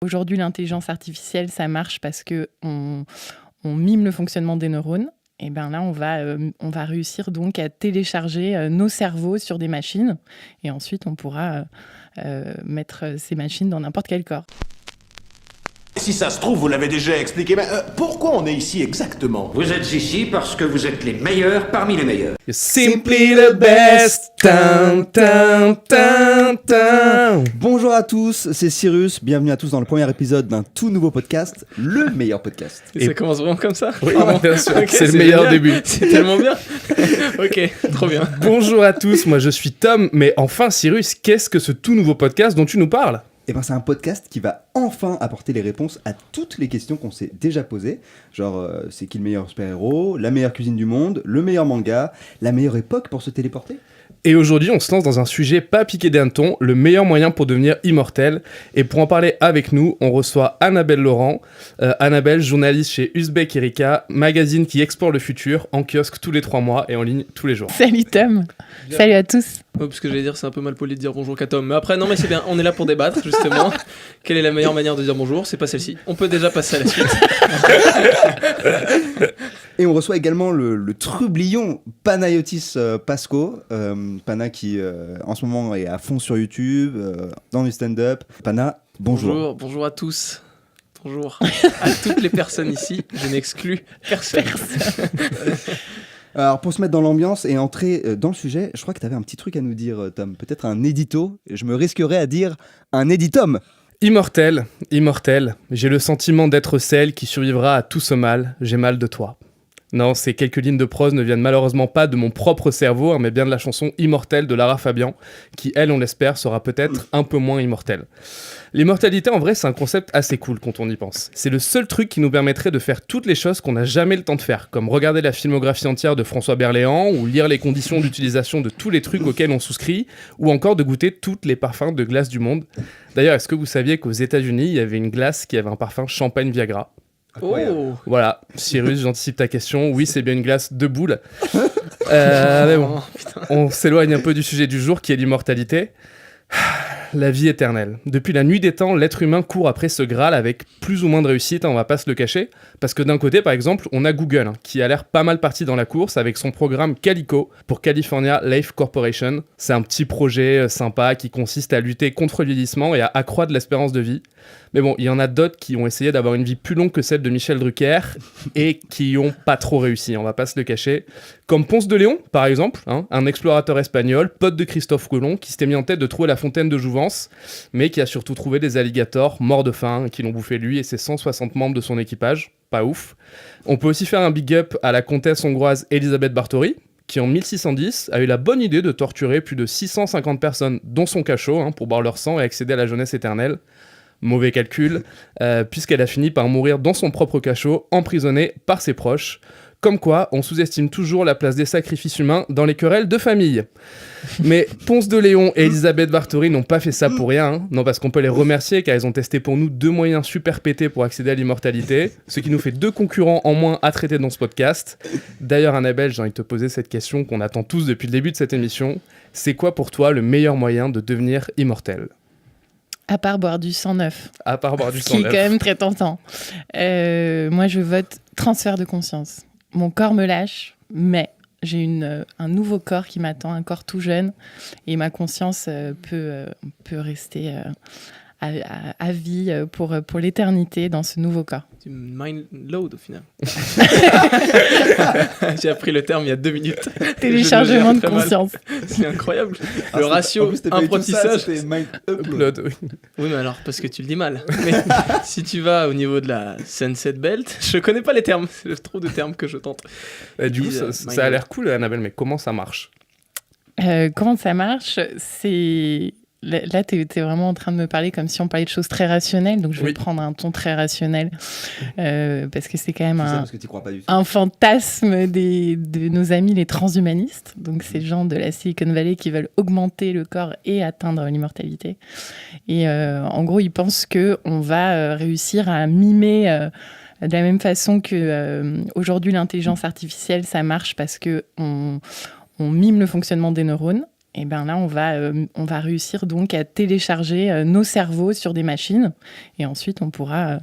Aujourd'hui, l'intelligence artificielle, ça marche parce qu'on mime le fonctionnement des neurones. Et bien là, on va réussir donc à télécharger nos cerveaux sur des machines. Et ensuite, on pourra mettre ces machines dans n'importe quel corps. Si ça se trouve, vous l'avez déjà expliqué, mais pourquoi on est ici exactement? Vous êtes ici parce que vous êtes les meilleurs parmi les meilleurs. You're simply the best. Tan, tan, tan, tan. Bonjour à tous, c'est Cyrus, bienvenue à tous dans le premier épisode d'un tout nouveau podcast, le meilleur podcast. Et ça commence vraiment comme ça? Oui, bien sûr, Okay, c'est le meilleur génial. début. C'est tellement bien. Ok, trop bien. Bonjour à tous, moi je suis Tom, mais enfin Cyrus, qu'est-ce que ce tout nouveau podcast dont tu nous parles? Et ben c'est un podcast qui va enfin apporter les réponses à toutes les questions qu'on s'est déjà posées, genre c'est qui le meilleur super-héros, la meilleure cuisine du monde, le meilleur manga, la meilleure époque pour se téléporter. Et aujourd'hui, on se lance dans un sujet pas piqué des hannetons, le meilleur moyen pour devenir immortel. Et pour en parler avec nous, on reçoit Annabelle Laurent. Annabelle, journaliste chez Uzbek Erika, magazine qui explore le futur, en kiosque tous les 3 mois et en ligne tous les jours. Salut Tom. Bien. Salut à tous. Oh, parce que j'allais dire, c'est un peu mal poli de dire bonjour qu'à Tom. Mais après, non, mais c'est bien, on est là pour débattre, justement. Quelle est la meilleure manière de dire bonjour? C'est pas celle-ci. On peut déjà passer à la suite. Et on reçoit également le trublion Panayotis Pasco, Pana qui en ce moment est à fond sur YouTube, dans le stand-up. Pana, bonjour. Bonjour à tous. Bonjour à toutes les personnes ici. Je n'exclus personne. Alors pour se mettre dans l'ambiance et entrer dans le sujet, je crois que tu avais un petit truc à nous dire, Tom. Peut-être un édito, je me risquerais à dire un éditom. Immortel, j'ai le sentiment d'être celle qui survivra à tout ce mal, j'ai mal de toi. Non, ces quelques lignes de prose ne viennent malheureusement pas de mon propre cerveau, mais bien de la chanson Immortel de Lara Fabian, qui, elle, on l'espère, sera peut-être un peu moins immortelle. L'immortalité, en vrai, c'est un concept assez cool quand on y pense. C'est le seul truc qui nous permettrait de faire toutes les choses qu'on n'a jamais le temps de faire, comme regarder la filmographie entière de François Berléand, ou lire les conditions d'utilisation de tous les trucs auxquels on souscrit, ou encore de goûter tous les parfums de glace du monde. D'ailleurs, est-ce que vous saviez qu'aux États-Unis, il y avait une glace qui avait un parfum champagne Viagra ? Oh. Voilà, Cyrus, j'anticipe ta question. Oui, c'est bien une glace de boule. Mais bon, on s'éloigne un peu du sujet du jour qui est l'immortalité. La vie éternelle. Depuis la nuit des temps, l'être humain court après ce Graal avec plus ou moins de réussite, on va pas se le cacher. Parce que d'un côté, par exemple, on a Google, qui a l'air pas mal parti dans la course avec son programme Calico pour California Life Corporation. C'est un petit projet sympa qui consiste à lutter contre le vieillissement et à accroître l'espérance de vie. Mais bon, il y en a d'autres qui ont essayé d'avoir une vie plus longue que celle de Michel Drucker et qui ont pas trop réussi, on va pas se le cacher. Comme Ponce de Léon, par exemple, un explorateur espagnol, pote de Christophe Colomb, qui s'était mis en tête de trouver la fontaine de Jouvence, mais qui a surtout trouvé des alligators morts de faim qui l'ont bouffé lui et ses 160 membres de son équipage. Pas ouf. On peut aussi faire un big up à la comtesse hongroise Elisabeth Báthory, qui en 1610 a eu la bonne idée de torturer plus de 650 personnes, dont son cachot, pour boire leur sang et accéder à la jeunesse éternelle. Mauvais calcul, puisqu'elle a fini par mourir dans son propre cachot, emprisonnée par ses proches. Comme quoi, on sous-estime toujours la place des sacrifices humains dans les querelles de famille. Mais Ponce de Léon et Elisabeth Báthory n'ont pas fait ça pour rien, non, parce qu'on peut les remercier car ils ont testé pour nous 2 moyens super pétés pour accéder à l'immortalité, ce qui nous fait 2 concurrents en moins à traiter dans ce podcast. D'ailleurs, Annabelle, j'ai envie de te poser cette question qu'on attend tous depuis le début de cette émission. C'est quoi pour toi le meilleur moyen de devenir immortel ? À part boire du sang neuf. À part boire du sang qui est neuf. quand même très tentant. Moi, je vote transfert de conscience. Mon corps me lâche, mais j'ai un nouveau corps qui m'attend, un corps tout jeune, et ma conscience peut rester à vie pour l'éternité dans ce nouveau corps. Tu mind load au final. J'ai appris le terme il y a 2 minutes. Téléchargement de Je le gère très mal. conscience. C'est incroyable. Le ratio apprentissage. C'était mind upload. Upload, oui. Oui, mais alors, parce que tu le dis mal. Mais si tu vas au niveau de la Sunset Belt, je connais pas les termes. C'est trop de termes que je tente. Du coup, Dis, ça a l'air cool, Annabelle, mais comment ça marche ? Comment ça marche ? Là, tu es vraiment en train de me parler comme si on parlait de choses très rationnelles, donc je vais Oui. prendre un ton très rationnel, parce que c'est quand même C'est ça parce que tu crois pas du tout. un fantasme de nos amis les transhumanistes, donc ces gens de la Silicon Valley qui veulent augmenter le corps et atteindre l'immortalité. Et en gros, ils pensent qu'on va réussir à mimer... de la même façon que aujourd'hui l'intelligence artificielle, ça marche parce qu'on mime le fonctionnement des neurones. Et ben là, on va réussir donc à télécharger nos cerveaux sur des machines. Et ensuite, on pourra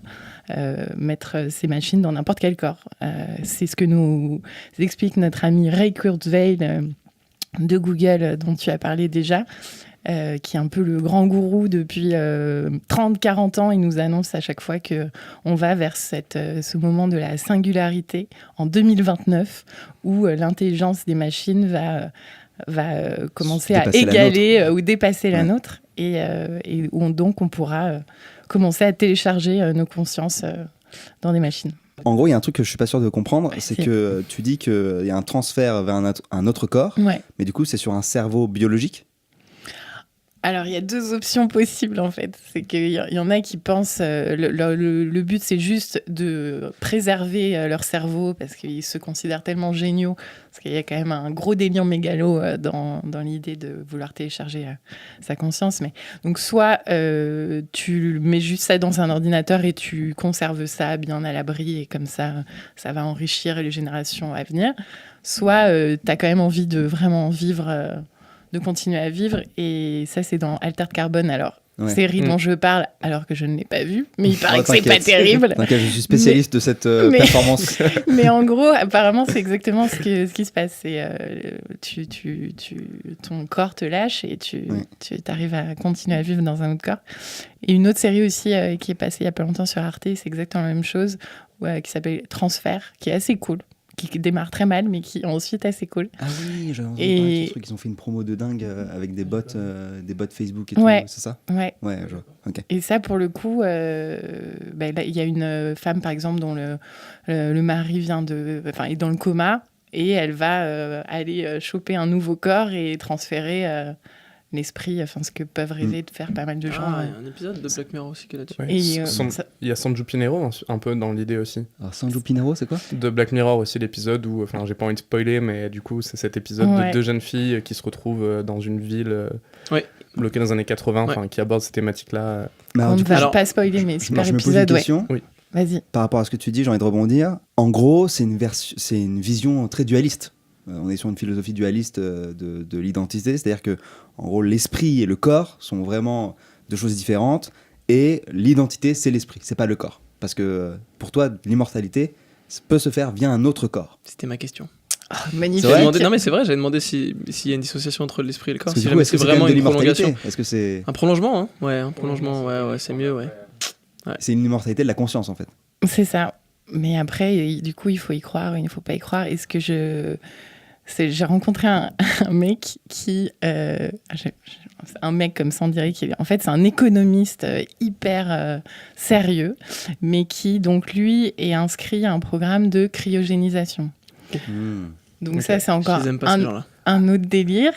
mettre ces machines dans n'importe quel corps. C'est ce que nous explique notre ami Ray Kurzweil de Google, dont tu as parlé déjà. Qui est un peu le grand gourou depuis 30-40 ans. Il nous annonce à chaque fois qu'on va vers ce moment de la singularité en 2029 où l'intelligence des machines va commencer à égaler ou dépasser la nôtre et où donc on pourra commencer à télécharger nos consciences dans des machines. En gros, il y a un truc que je suis pas sûr de comprendre, c'est que tu dis qu'il y a un transfert vers un autre corps, mais du coup c'est sur un cerveau biologique. Alors, il y a 2 options possibles, en fait. C'est qu'il y en a qui pensent... le but, c'est juste de préserver leur cerveau parce qu'ils se considèrent tellement géniaux. Parce qu'il y a quand même un gros délire mégalo dans l'idée de vouloir télécharger sa conscience. Mais, donc, soit tu mets juste ça dans un ordinateur et tu conserves ça bien à l'abri et comme ça va enrichir les générations à venir. Soit tu as quand même envie de vraiment vivre... de continuer à vivre, et ça c'est dans Altered Carbon, alors série dont je parle alors que je ne l'ai pas vue, mais il paraît que c'est pas terrible. T'inquiète, je suis spécialiste de cette performance. Mais en gros, apparemment c'est exactement ce qui se passe, c'est ton corps te lâche et tu arrives à continuer à vivre dans un autre corps. Et une autre série aussi qui est passée il y a pas longtemps sur Arte, c'est exactement la même chose, qui s'appelle Transfert, qui est assez cool, qui démarre très mal, mais qui est ensuite assez cool. Ah oui, j'ai entendu parler de ce truc, ils ont fait une promo de dingue avec des bots Facebook et tout, c'est ça ? Ouais, je vois. Okay. Et ça, pour le coup, là, il y a une femme, par exemple, dont le mari est dans le coma, et elle va aller choper un nouveau corps et transférer l'esprit, ce que peuvent rêver de faire pas mal de gens. Il y a un épisode de Black Mirror aussi qui est là-dessus. Ouais. Il y a Sanju Pinero un peu dans l'idée aussi. Alors Sanju Pinero, c'est quoi ? De Black Mirror aussi, l'épisode où, j'ai pas envie de spoiler, mais du coup c'est cet épisode de 2 jeunes filles qui se retrouvent dans une ville bloquée dans les années 80, qui aborde ces thématiques-là. On ne va pas spoiler, mais super épisode. Je me pose une question. Oui. Vas-y. Par rapport à ce que tu dis, j'ai envie de rebondir. En gros, c'est une vision très dualiste. On est sur une philosophie dualiste de l'identité, c'est-à-dire que en gros l'esprit et le corps sont vraiment 2 choses différentes, et l'identité c'est l'esprit, c'est pas le corps, parce que pour toi l'immortalité peut se faire via un autre corps. C'était ma question. Magnifique. Non mais c'est vrai, j'avais demandé s'il y a une dissociation entre l'esprit et le corps, si jamais c'est vraiment une prolongation. Est-ce que c'est un prolongement, hein ? Ouais, un prolongement, ouais, c'est mieux, ouais. C'est une immortalité de la conscience en fait. C'est ça. Mais après, du coup, il faut y croire, il ne faut pas y croire. Est-ce que j'ai rencontré un mec qui... un mec comme ça, on dirait qu'il... En fait, c'est un économiste hyper sérieux, mais qui, donc, lui, est inscrit à un programme de cryogénisation. Donc ça, c'est encore un autre délire.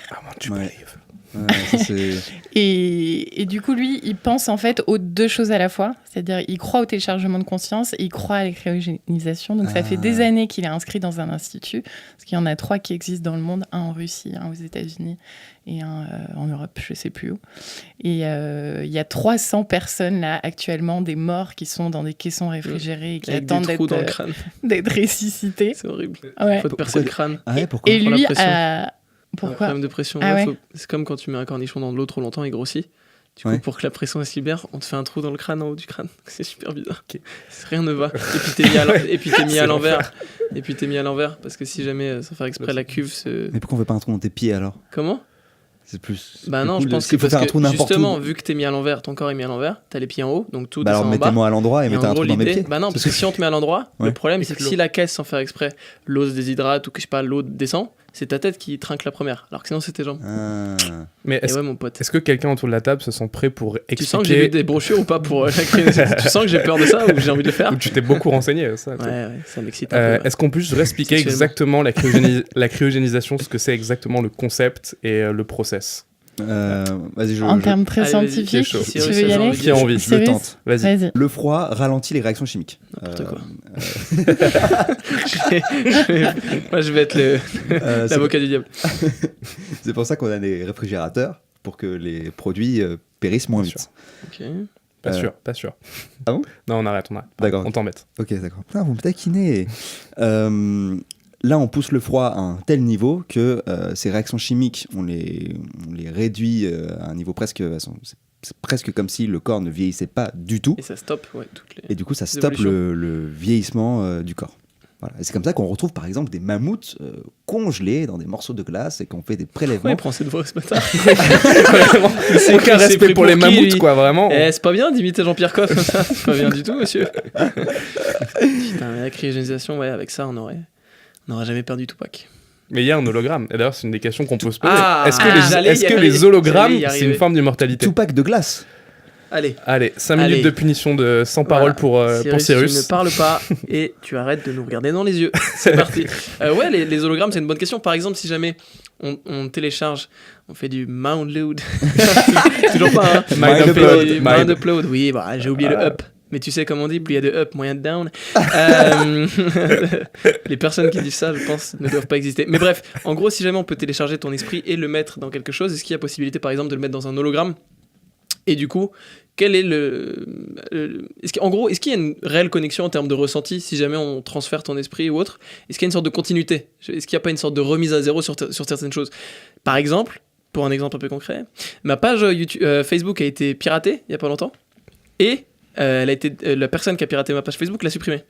Et du coup, lui, il pense en fait aux 2 choses à la fois. C'est-à-dire, il croit au téléchargement de conscience et il croit à la cryogénisation. Donc, ça fait des années qu'il est inscrit dans un institut. Parce qu'il y en a 3 qui existent dans le monde. Un en Russie, un aux États-Unis et un en Europe, je ne sais plus où. Et il y a 300 personnes là, actuellement, des morts qui sont dans des caissons réfrigérés et qui attendent d'être ressuscités. C'est horrible. Il faut te percer le crâne. Pourquoi ? Et lui Pourquoi ? Problème de pression. C'est comme quand tu mets un cornichon dans de l'eau trop longtemps, il grossit. Du coup, pour que la pression se libère, on te fait un trou dans le crâne, en haut du crâne. C'est super bizarre. Rien ne va. Et puis t'es mis à l'envers. Et puis t'es mis à l'envers parce que si jamais, sans faire exprès, la cuve se... Mais pourquoi on fait pas un trou dans tes pieds alors ? Comment ? C'est plus. Non, je pense qu'il faut faire un trou n'importe où. Justement, vu que t'es mis à l'envers, ton corps est mis à l'envers, t'as les pieds en haut, donc tout descend en bas. Alors mettez-moi à l'endroit et mettez un trou dans mes pieds. Non, parce que si on te met à l'endroit, le problème c'est que si la caisse, sans faire exprès, l'eau se déshydrate ou que je sais pas, l'eau descend, c'est ta tête qui trinque la première, alors que sinon c'est tes jambes. Mais mon pote. Est-ce que quelqu'un autour de la table se sent prêt pour expliquer... Tu sens que j'ai lu des brochures ou pas pour la cryogénisation ? Tu sens que j'ai peur de ça ou que j'ai envie de le faire ? Ou tu t'es beaucoup renseigné, ça. Ouais, ça m'excite un peu. Est-ce qu'on peut juste expliquer exactement la cryogénisation, ce que c'est exactement le concept et le process ? Vas-y, en termes très scientifiques, tu veux y aller ? Qui a envie ? Je le tente. Vas-y. Le froid ralentit les réactions chimiques. N'importe quoi. Moi, je vais être l'avocat du diable. C'est pour ça qu'on a des réfrigérateurs, pour que les produits périssent moins vite. Ok. Pas sûr. Ah bon ? Non, on arrête. D'accord. On t'embête. Ok, d'accord. Putain, vous me taquinez. là, on pousse le froid à un tel niveau que ces réactions chimiques, on les réduit à un niveau presque... C'est presque comme si le corps ne vieillissait pas du tout. Et ça stoppe, toutes les... Et du coup, ça stoppe le vieillissement du corps. Voilà. Et c'est comme ça qu'on retrouve par exemple des mammouths congelés dans des morceaux de glace et qu'on fait des prélèvements. Ouais, prends cette voix ce matin. Aucun respect pour les mammouths, quoi, vraiment. C'est pas bien d'imiter Jean-Pierre Coff comme ça. C'est pas bien du tout, monsieur. Putain, la cryogénisation, avec ça, on n'aurait jamais perdu Tupac. Mais il y a un hologramme. Et d'ailleurs, c'est une des questions qu'on peut se poser. Ah, est-ce que les hologrammes, c'est une forme d'immortalité? Tupac de glace. Allez, 5 minutes de punition sans parole pour Cyrus. Tu ne parles pas et tu arrêtes de nous regarder dans les yeux. C'est parti. Les hologrammes, c'est une bonne question. Par exemple, si jamais on télécharge, on fait du download. Toujours pas, hein. Mind upload. Oui, j'ai oublié le up. Mais tu sais comment on dit, plus il y a de up, moins il y a de down. Les personnes qui disent ça, je pense, ne doivent pas exister. Mais bref, en gros, si jamais on peut télécharger ton esprit et le mettre dans quelque chose, est-ce qu'il y a possibilité, par exemple, de le mettre dans un hologramme? Et du coup, quel est est-ce qu'il y a une réelle connexion en termes de ressenti si jamais on transfère ton esprit ou autre? Est-ce qu'il y a une sorte de continuité? Est-ce qu'il n'y a pas une sorte de remise à zéro sur certaines choses? Par exemple, pour un exemple un peu concret, ma page Facebook a été piratée il n'y a pas longtemps et la personne qui a piraté ma page Facebook l'a supprimée.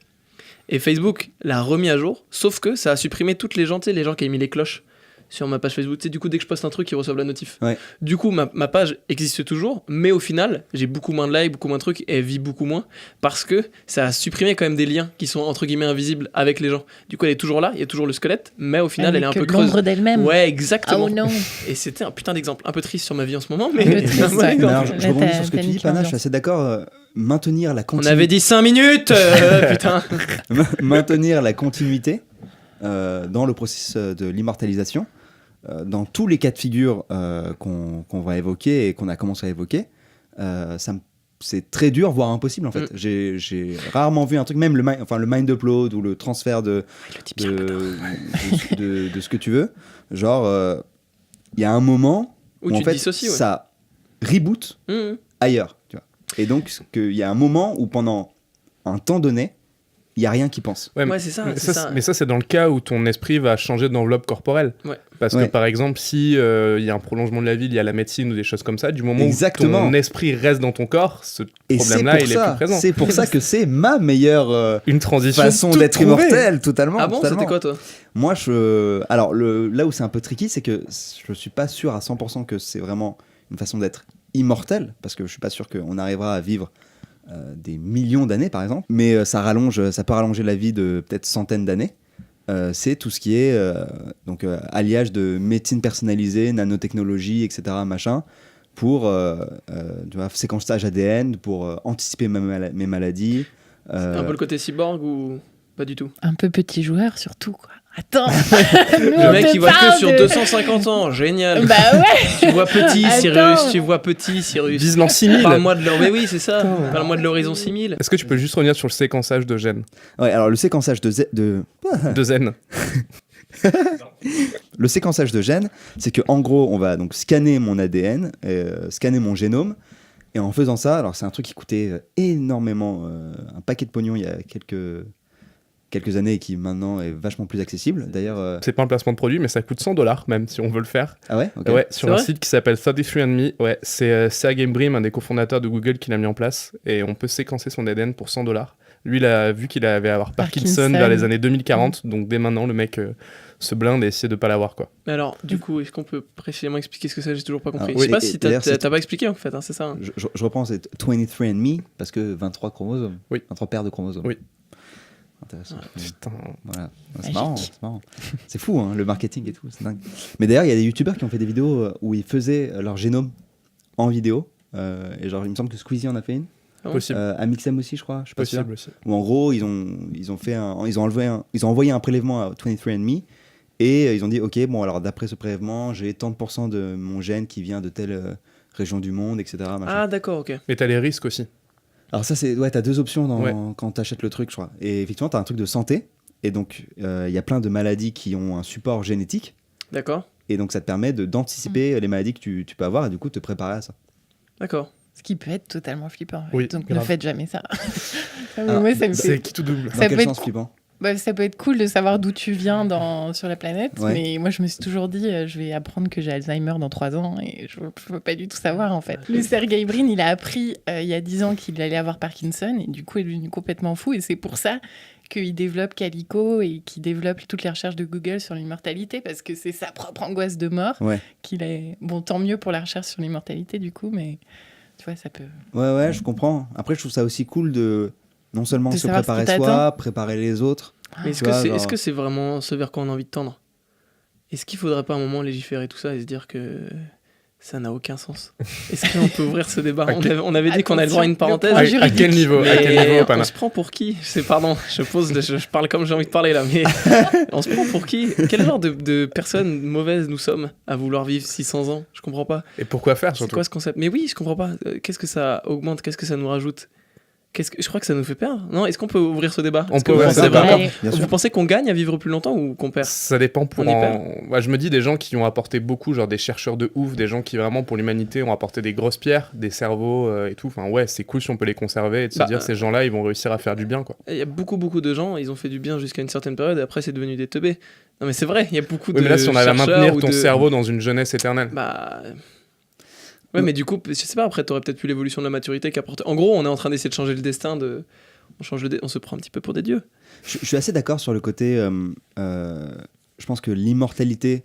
Et Facebook l'a remis à jour, sauf que ça a supprimé toutes les gens qui avaient mis les cloches sur ma page Facebook. Du coup, dès que je poste un truc, ils reçoivent la notif. Ouais. Du coup, ma page existe toujours, mais au final, j'ai beaucoup moins de likes, beaucoup moins de trucs, et elle vit beaucoup moins, parce que ça a supprimé quand même des liens qui sont entre guillemets invisibles avec les gens. Du coup, elle est toujours là, il y a toujours le squelette, mais au final, elle est un peu creuse. L'ombre d'elle-même. Ouais, exactement. Oh non. Et c'était un putain d'exemple, un peu triste sur ma vie en ce moment, mais triste, un bon ouais. exemple. Alors, je rebondis sur ce que tu dis, Pana, je suis assez d'accord. Maintenir la On continuité. avait dit 5 minutes putain. Maintenir la continuité dans le processus de l'immortalisation, dans tous les cas de figure qu'on va évoquer et qu'on a commencé à évoquer, c'est très dur, voire impossible en fait. J'ai rarement vu un truc, même le mind upload ou le transfert de ce que tu veux. Genre, il y a un moment où en fait, ça reboot ailleurs. Tu vois. Et donc, il y a un moment où pendant un temps donné, il n'y a rien qui pense. Ouais, c'est ça. Mais ça, c'est dans le cas où ton esprit va changer d'enveloppe corporelle. Ouais. Parce que, par exemple, si y a un prolongement de la vie, il y a la médecine ou des choses comme ça, du moment où ton esprit reste dans ton corps, ce problème-là, il est plus présent. C'est pour ça que c'est ma meilleure une transition façon d'être immortel, totalement. Ah bon, totalement. C'était quoi, toi? Moi, alors, là où c'est un peu tricky, c'est que je ne suis pas sûr à 100% que c'est vraiment une façon d'être immortel, parce que je ne suis pas sûr qu'on arrivera à vivre des millions d'années par exemple, mais ça peut rallonger la vie de peut-être centaines d'années. C'est tout ce qui est alliage de médecine personnalisée, nanotechnologie, etc. machin, pour séquençage ADN, pour anticiper mes maladies. Un peu le côté cyborg ou pas du tout? Un peu petit joueur surtout quoi. Attends. Le mec il voit que sur 250 ans, génial. Bah ouais. Tu vois petit Cyrus, Vise l'an 6000. Parle-moi de mais oui, c'est ça. Parle-moi de l'horizon 6000. Est-ce que tu peux juste revenir sur le séquençage de gènes? Ouais, alors le séquençage de zen. Le séquençage de gènes, c'est que en gros, on va donc scanner mon ADN, scanner mon génome, et en faisant ça, alors c'est un truc qui coûtait énormément, un paquet de pognon il y a quelques années et qui maintenant est vachement plus accessible. D'ailleurs, c'est pas un placement de produit, mais ça coûte $100 même si on veut le faire. Ah ouais, okay. Ouais, sur un site qui s'appelle 33andMe. Ouais, c'est Sergey Brin, un des cofondateurs de Google, qui l'a mis en place, et on peut séquencer son ADN pour $100. Lui, il a vu qu'il avait avoir Parkinson vers les années 2040, donc dès maintenant, le mec se blinde et essaie de pas l'avoir, quoi. Mais alors, du coup, est-ce qu'on peut précisément expliquer ce que c'est? J'ai toujours pas compris. Oui, je sais pas si t'as pas expliqué en fait, hein, c'est ça. Hein. Je reprends, c'est 23andMe parce que 23 chromosomes. Oui. 23 paires de chromosomes. Oui. Intéressant. Putain. Voilà. C'est marrant. C'est fou, hein, le marketing et tout, c'est dingue. Mais d'ailleurs, il y a des youtubeurs qui ont fait des vidéos où ils faisaient leur génome en vidéo. Et genre, il me semble que Squeezie en a fait une. Possible. Amixem aussi, je crois. Je suis pas sûr. Aussi. Où en gros, ils ont envoyé un prélèvement à 23andMe et ils ont dit, ok, bon, alors d'après ce prélèvement, j'ai tant de % de mon gène qui vient de telle région du monde, etc. Machin. Ah, d'accord, ok. Mais t'as les risques aussi. Alors ça, t'as deux options quand t'achètes le truc, je crois. Et effectivement, t'as un truc de santé. Et donc, il y a plein de maladies qui ont un support génétique. D'accord. Et donc, ça te permet d'anticiper les maladies que tu peux avoir et du coup, te préparer à ça. D'accord. Ce qui peut être totalement flippant. Oui, donc grave. ne faites jamais ça. Alors, moi, ça me c'est fait... qui tout double. Dans quel sens flippant? Bah, ça peut être cool de savoir d'où tu viens sur la planète, Ouais. mais moi je me suis toujours dit, je vais apprendre que j'ai Alzheimer dans 3 ans et je veux pas du tout savoir en fait. Le Sergey Brin, il a appris il y a 10 ans qu'il allait avoir Parkinson et du coup il est devenu complètement fou et c'est pour ça qu'il développe Calico et qu'il développe toutes les recherches de Google sur l'immortalité parce que c'est sa propre angoisse de mort Ouais. qu'il est... Bon, tant mieux pour la recherche sur l'immortalité du coup, mais tu vois, ça peut... Ouais, je comprends. Après, je trouve ça aussi cool de non seulement De se savoir ce qui préparer t'attend. soi, préparer les autres. Mais est-ce Tu que vois, c'est genre- est-ce que c'est vraiment ce vers quoi on a envie de tendre? Est-ce qu'il faudrait pas à un moment légiférer tout ça et se dire que ça n'a aucun sens? Est-ce qu'on peut ouvrir ce débat? On avait dit qu'on avait le droit à une parenthèse. Attention, À quel niveau Mais Pana? on se prend pour qui? Pardon, je parle comme j'ai envie de parler là, mais on se prend pour qui? Quel genre de personnes mauvaises nous sommes à vouloir vivre 600 ans? Je comprends pas. Et pourquoi faire C'est surtout? quoi ce concept? Mais oui, je comprends pas. Qu'est-ce que ça augmente? Qu'est-ce que ça nous rajoute? Je crois que ça nous fait perdre. Non, est-ce qu'on peut ouvrir ce débat? On Est-ce peut que vous ouvrir pensez ce débat. vraiment- Allez. Bien sûr. Vous pensez qu'on gagne à vivre plus longtemps ou qu'on perd? Ça dépend pour On y perd. Ouais, je me dis des gens qui ont apporté beaucoup, genre des chercheurs de ouf, des gens qui vraiment pour l'humanité ont apporté des grosses pierres, des cerveaux et tout. Enfin ouais, c'est cool si on peut les conserver et de se Bah, dire ces gens-là ils vont réussir à faire du bien quoi. Il y a beaucoup de gens, ils ont fait du bien jusqu'à une certaine période et après c'est devenu des teubés. Non mais c'est vrai, il y a beaucoup Oui, de mais là si on avait à chercheurs maintenir ou ton de- cerveau dans une jeunesse éternelle. Bah... Ouais, mais du coup, je sais pas, après t'aurais peut-être plus l'évolution de la maturité qu'apporter. En gros, on est en train d'essayer de changer le destin de... On se prend un petit peu pour des dieux. Je suis assez d'accord sur le côté. Je pense que l'immortalité,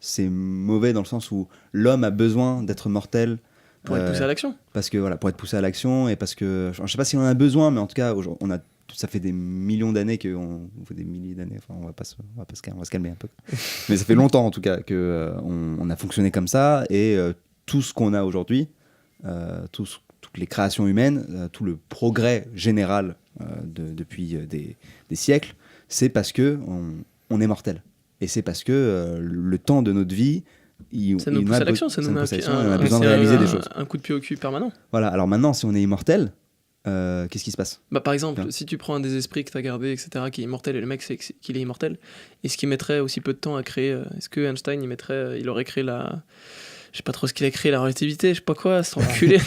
c'est mauvais dans le sens où l'homme a besoin d'être mortel. Pour être poussé à l'action. Parce que voilà, pour être poussé à l'action et parce que je sais pas si on en a besoin, mais en tout cas, ça fait des millions d'années on fait des milliers d'années. Enfin, on va se calmer un peu. Mais ça fait longtemps en tout cas que on a fonctionné comme ça et tout ce qu'on a aujourd'hui, toutes les créations humaines, tout le progrès général depuis des siècles, c'est parce que on est mortel. Et c'est parce que le temps de notre vie, Ça nous pousse à l'action, ça nous met pousse à un, l'action, et on a besoin de réaliser des choses. un coup de pied au cul permanent. Voilà. Alors maintenant, si on est immortel, qu'est-ce qui se passe? Bah, par exemple, Bien. si tu prends un des esprits que t'as gardé, etc., qui est immortel, et le mec sait qu'il est immortel, est-ce qu'il mettrait aussi peu de temps à créer est-ce que Einstein, il aurait créé la... Je sais pas trop ce qu'il a créé, la relativité, je sais pas quoi, c'est enculé.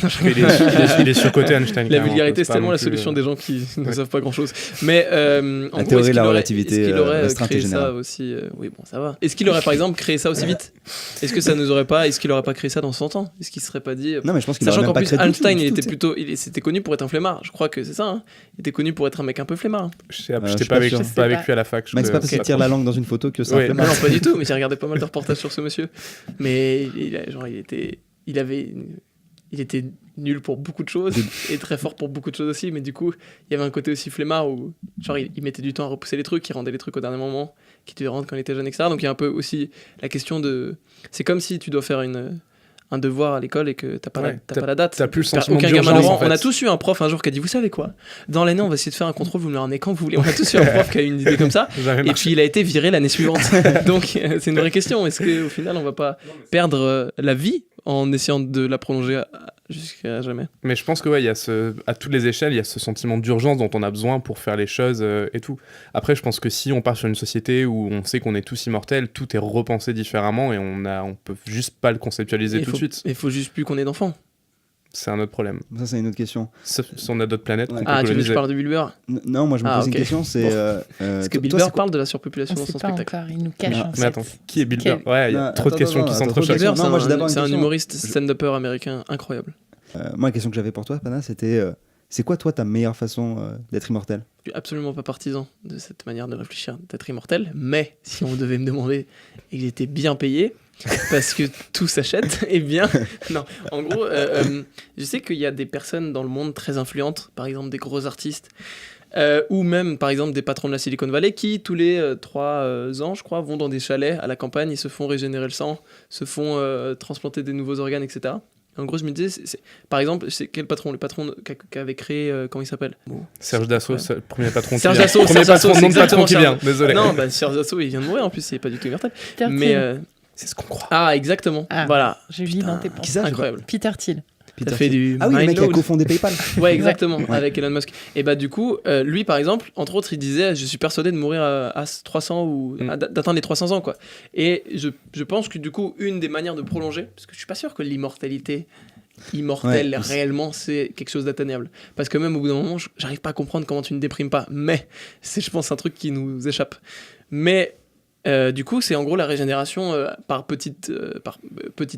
Il est surcoté Einstein. La clairement, vulgarité, c'est pas tellement non la plus, solution des gens qui ne savent pas grand-chose. Mais en La gros, théorie est-ce de la qu'il relativité, est-ce qu'il aurait restreinte et créé ça générale. aussi Oui, bon, ça va. Est-ce qu'il aurait par exemple créé ça aussi vite? Est-ce que ça nous aurait pas... Est-ce qu'il aurait pas créé ça dans 100 ans? Est-ce qu'il serait pas dit... Non, mais je pense qu'il Sachant aurait qu'en même pas plus, créé Einstein, du il tout, était tu sais. plutôt... C'était connu pour être un flemmard. Je crois que c'est ça. Hein. Il était connu pour être un mec un peu flemmard. Je sais je j'étais suis pas pas avec sûr. pas avec Je sais lui à la fac. Mais c'est pas parce qu'il tire la langue dans une photo que c'est un Oui. flemmard. Non, pas du tout. Mais j'ai regardé pas mal de reportages sur ce monsieur. Mais il était nul pour beaucoup de choses et très fort pour beaucoup de choses aussi. Mais du coup, il y avait un côté aussi flemmard où genre il mettait du temps à repousser les trucs, il rendait les trucs au dernier moment, qui devait rendre quand il était jeune, etc. Donc il y a un peu aussi la question de... C'est comme si tu dois faire un devoir à l'école et que t'as pas la date. T'as plus le sentiment Aucun d'urgence, gamin n'avant. en fait. On a tous eu un prof un jour qui a dit, vous savez quoi, dans l'année on va essayer de faire un contrôle, vous me le ramenez quand vous voulez. On a tous eu un prof qui a eu une idée comme ça. Jamais Et marché. puis il a été viré l'année suivante. Donc c'est une vraie question. Est-ce qu'au final on va pas perdre la vie en essayant de la prolonger jusqu'à jamais? Mais je pense que ouais, il y a à toutes les échelles, il y a ce sentiment d'urgence dont on a besoin pour faire les choses et tout. Après, je pense que si on part sur une société où on sait qu'on est tous immortels, tout est repensé différemment et on peut juste pas le conceptualiser tout de suite. Il faut juste plus qu'on ait d'enfants. C'est un autre problème. Ça, c'est une autre question. Sauf si on a d'autres planètes Ouais. qu'on peut Ah, tu veux que je coloniser. parle de Bill Burr? Non, moi je me Ah, pose ok. une question, c'est... Bon. Parce que Bill toi, Burr c'est quoi- parle de la surpopulation On dans sait son pas spectacle. encore, il nous cache Non, en Mais fait. attends, qui est Bill Quel- Burr? Ouais, il y a Non, trop de attends, questions qui attends, s'entrechoquent. trop de Bill Burr, Non, moi, j'ai d'abord une c'est un question. humoriste stand-upper américain incroyable. Moi, la question que j'avais pour toi, Pana, c'était... c'est quoi, toi, ta meilleure façon d'être immortel? Je suis absolument pas partisan de cette manière de réfléchir, d'être immortel, mais si on devait me demander et que j'étais bien payé, parce que tout s'achète, eh bien, non. En gros, je sais qu'il y a des personnes dans le monde très influentes, par exemple des gros artistes, ou même, par exemple, des patrons de la Silicon Valley qui, tous les 3 ans, je crois, vont dans des chalets à la campagne, ils se font régénérer le sang, se font transplanter des nouveaux organes, etc. En gros, je me disais, par exemple, c'est quel patron? Le patron qui avait créé, comment il s'appelle? Serge Dassault, c'est le premier patron qui Serge vient. Dassault, Premier Serge Dassault, patron, nom de c'est patron qui exactement vient. Désolé. Non, bah, Serge Dassault, il vient de mourir en plus, il est pas du tout immortel. Peter Mais Thiel. C'est ce qu'on croit. ah, exactement. Ah. Voilà. Je lis dans tes Qui pensées. ça? Incroyable. Peter Thiel. T'as fait du Ah oui, le mec qui a Mindload. cofondé PayPal. Ouais, exactement, Ouais. avec Elon Musk. Et bah du coup, lui par exemple, entre autres, il disait, je suis persuadé de mourir à 300 ou d'atteindre les 300 ans, quoi. Et je pense que du coup, une des manières de prolonger, parce que je suis pas sûr que l'immortalité immortel, réellement, c'est quelque chose d'atteignable. Parce que même au bout d'un moment, j'arrive pas à comprendre comment tu ne déprimes pas. Mais c'est, je pense, un truc qui nous échappe. Mais du coup, c'est en gros la régénération par petite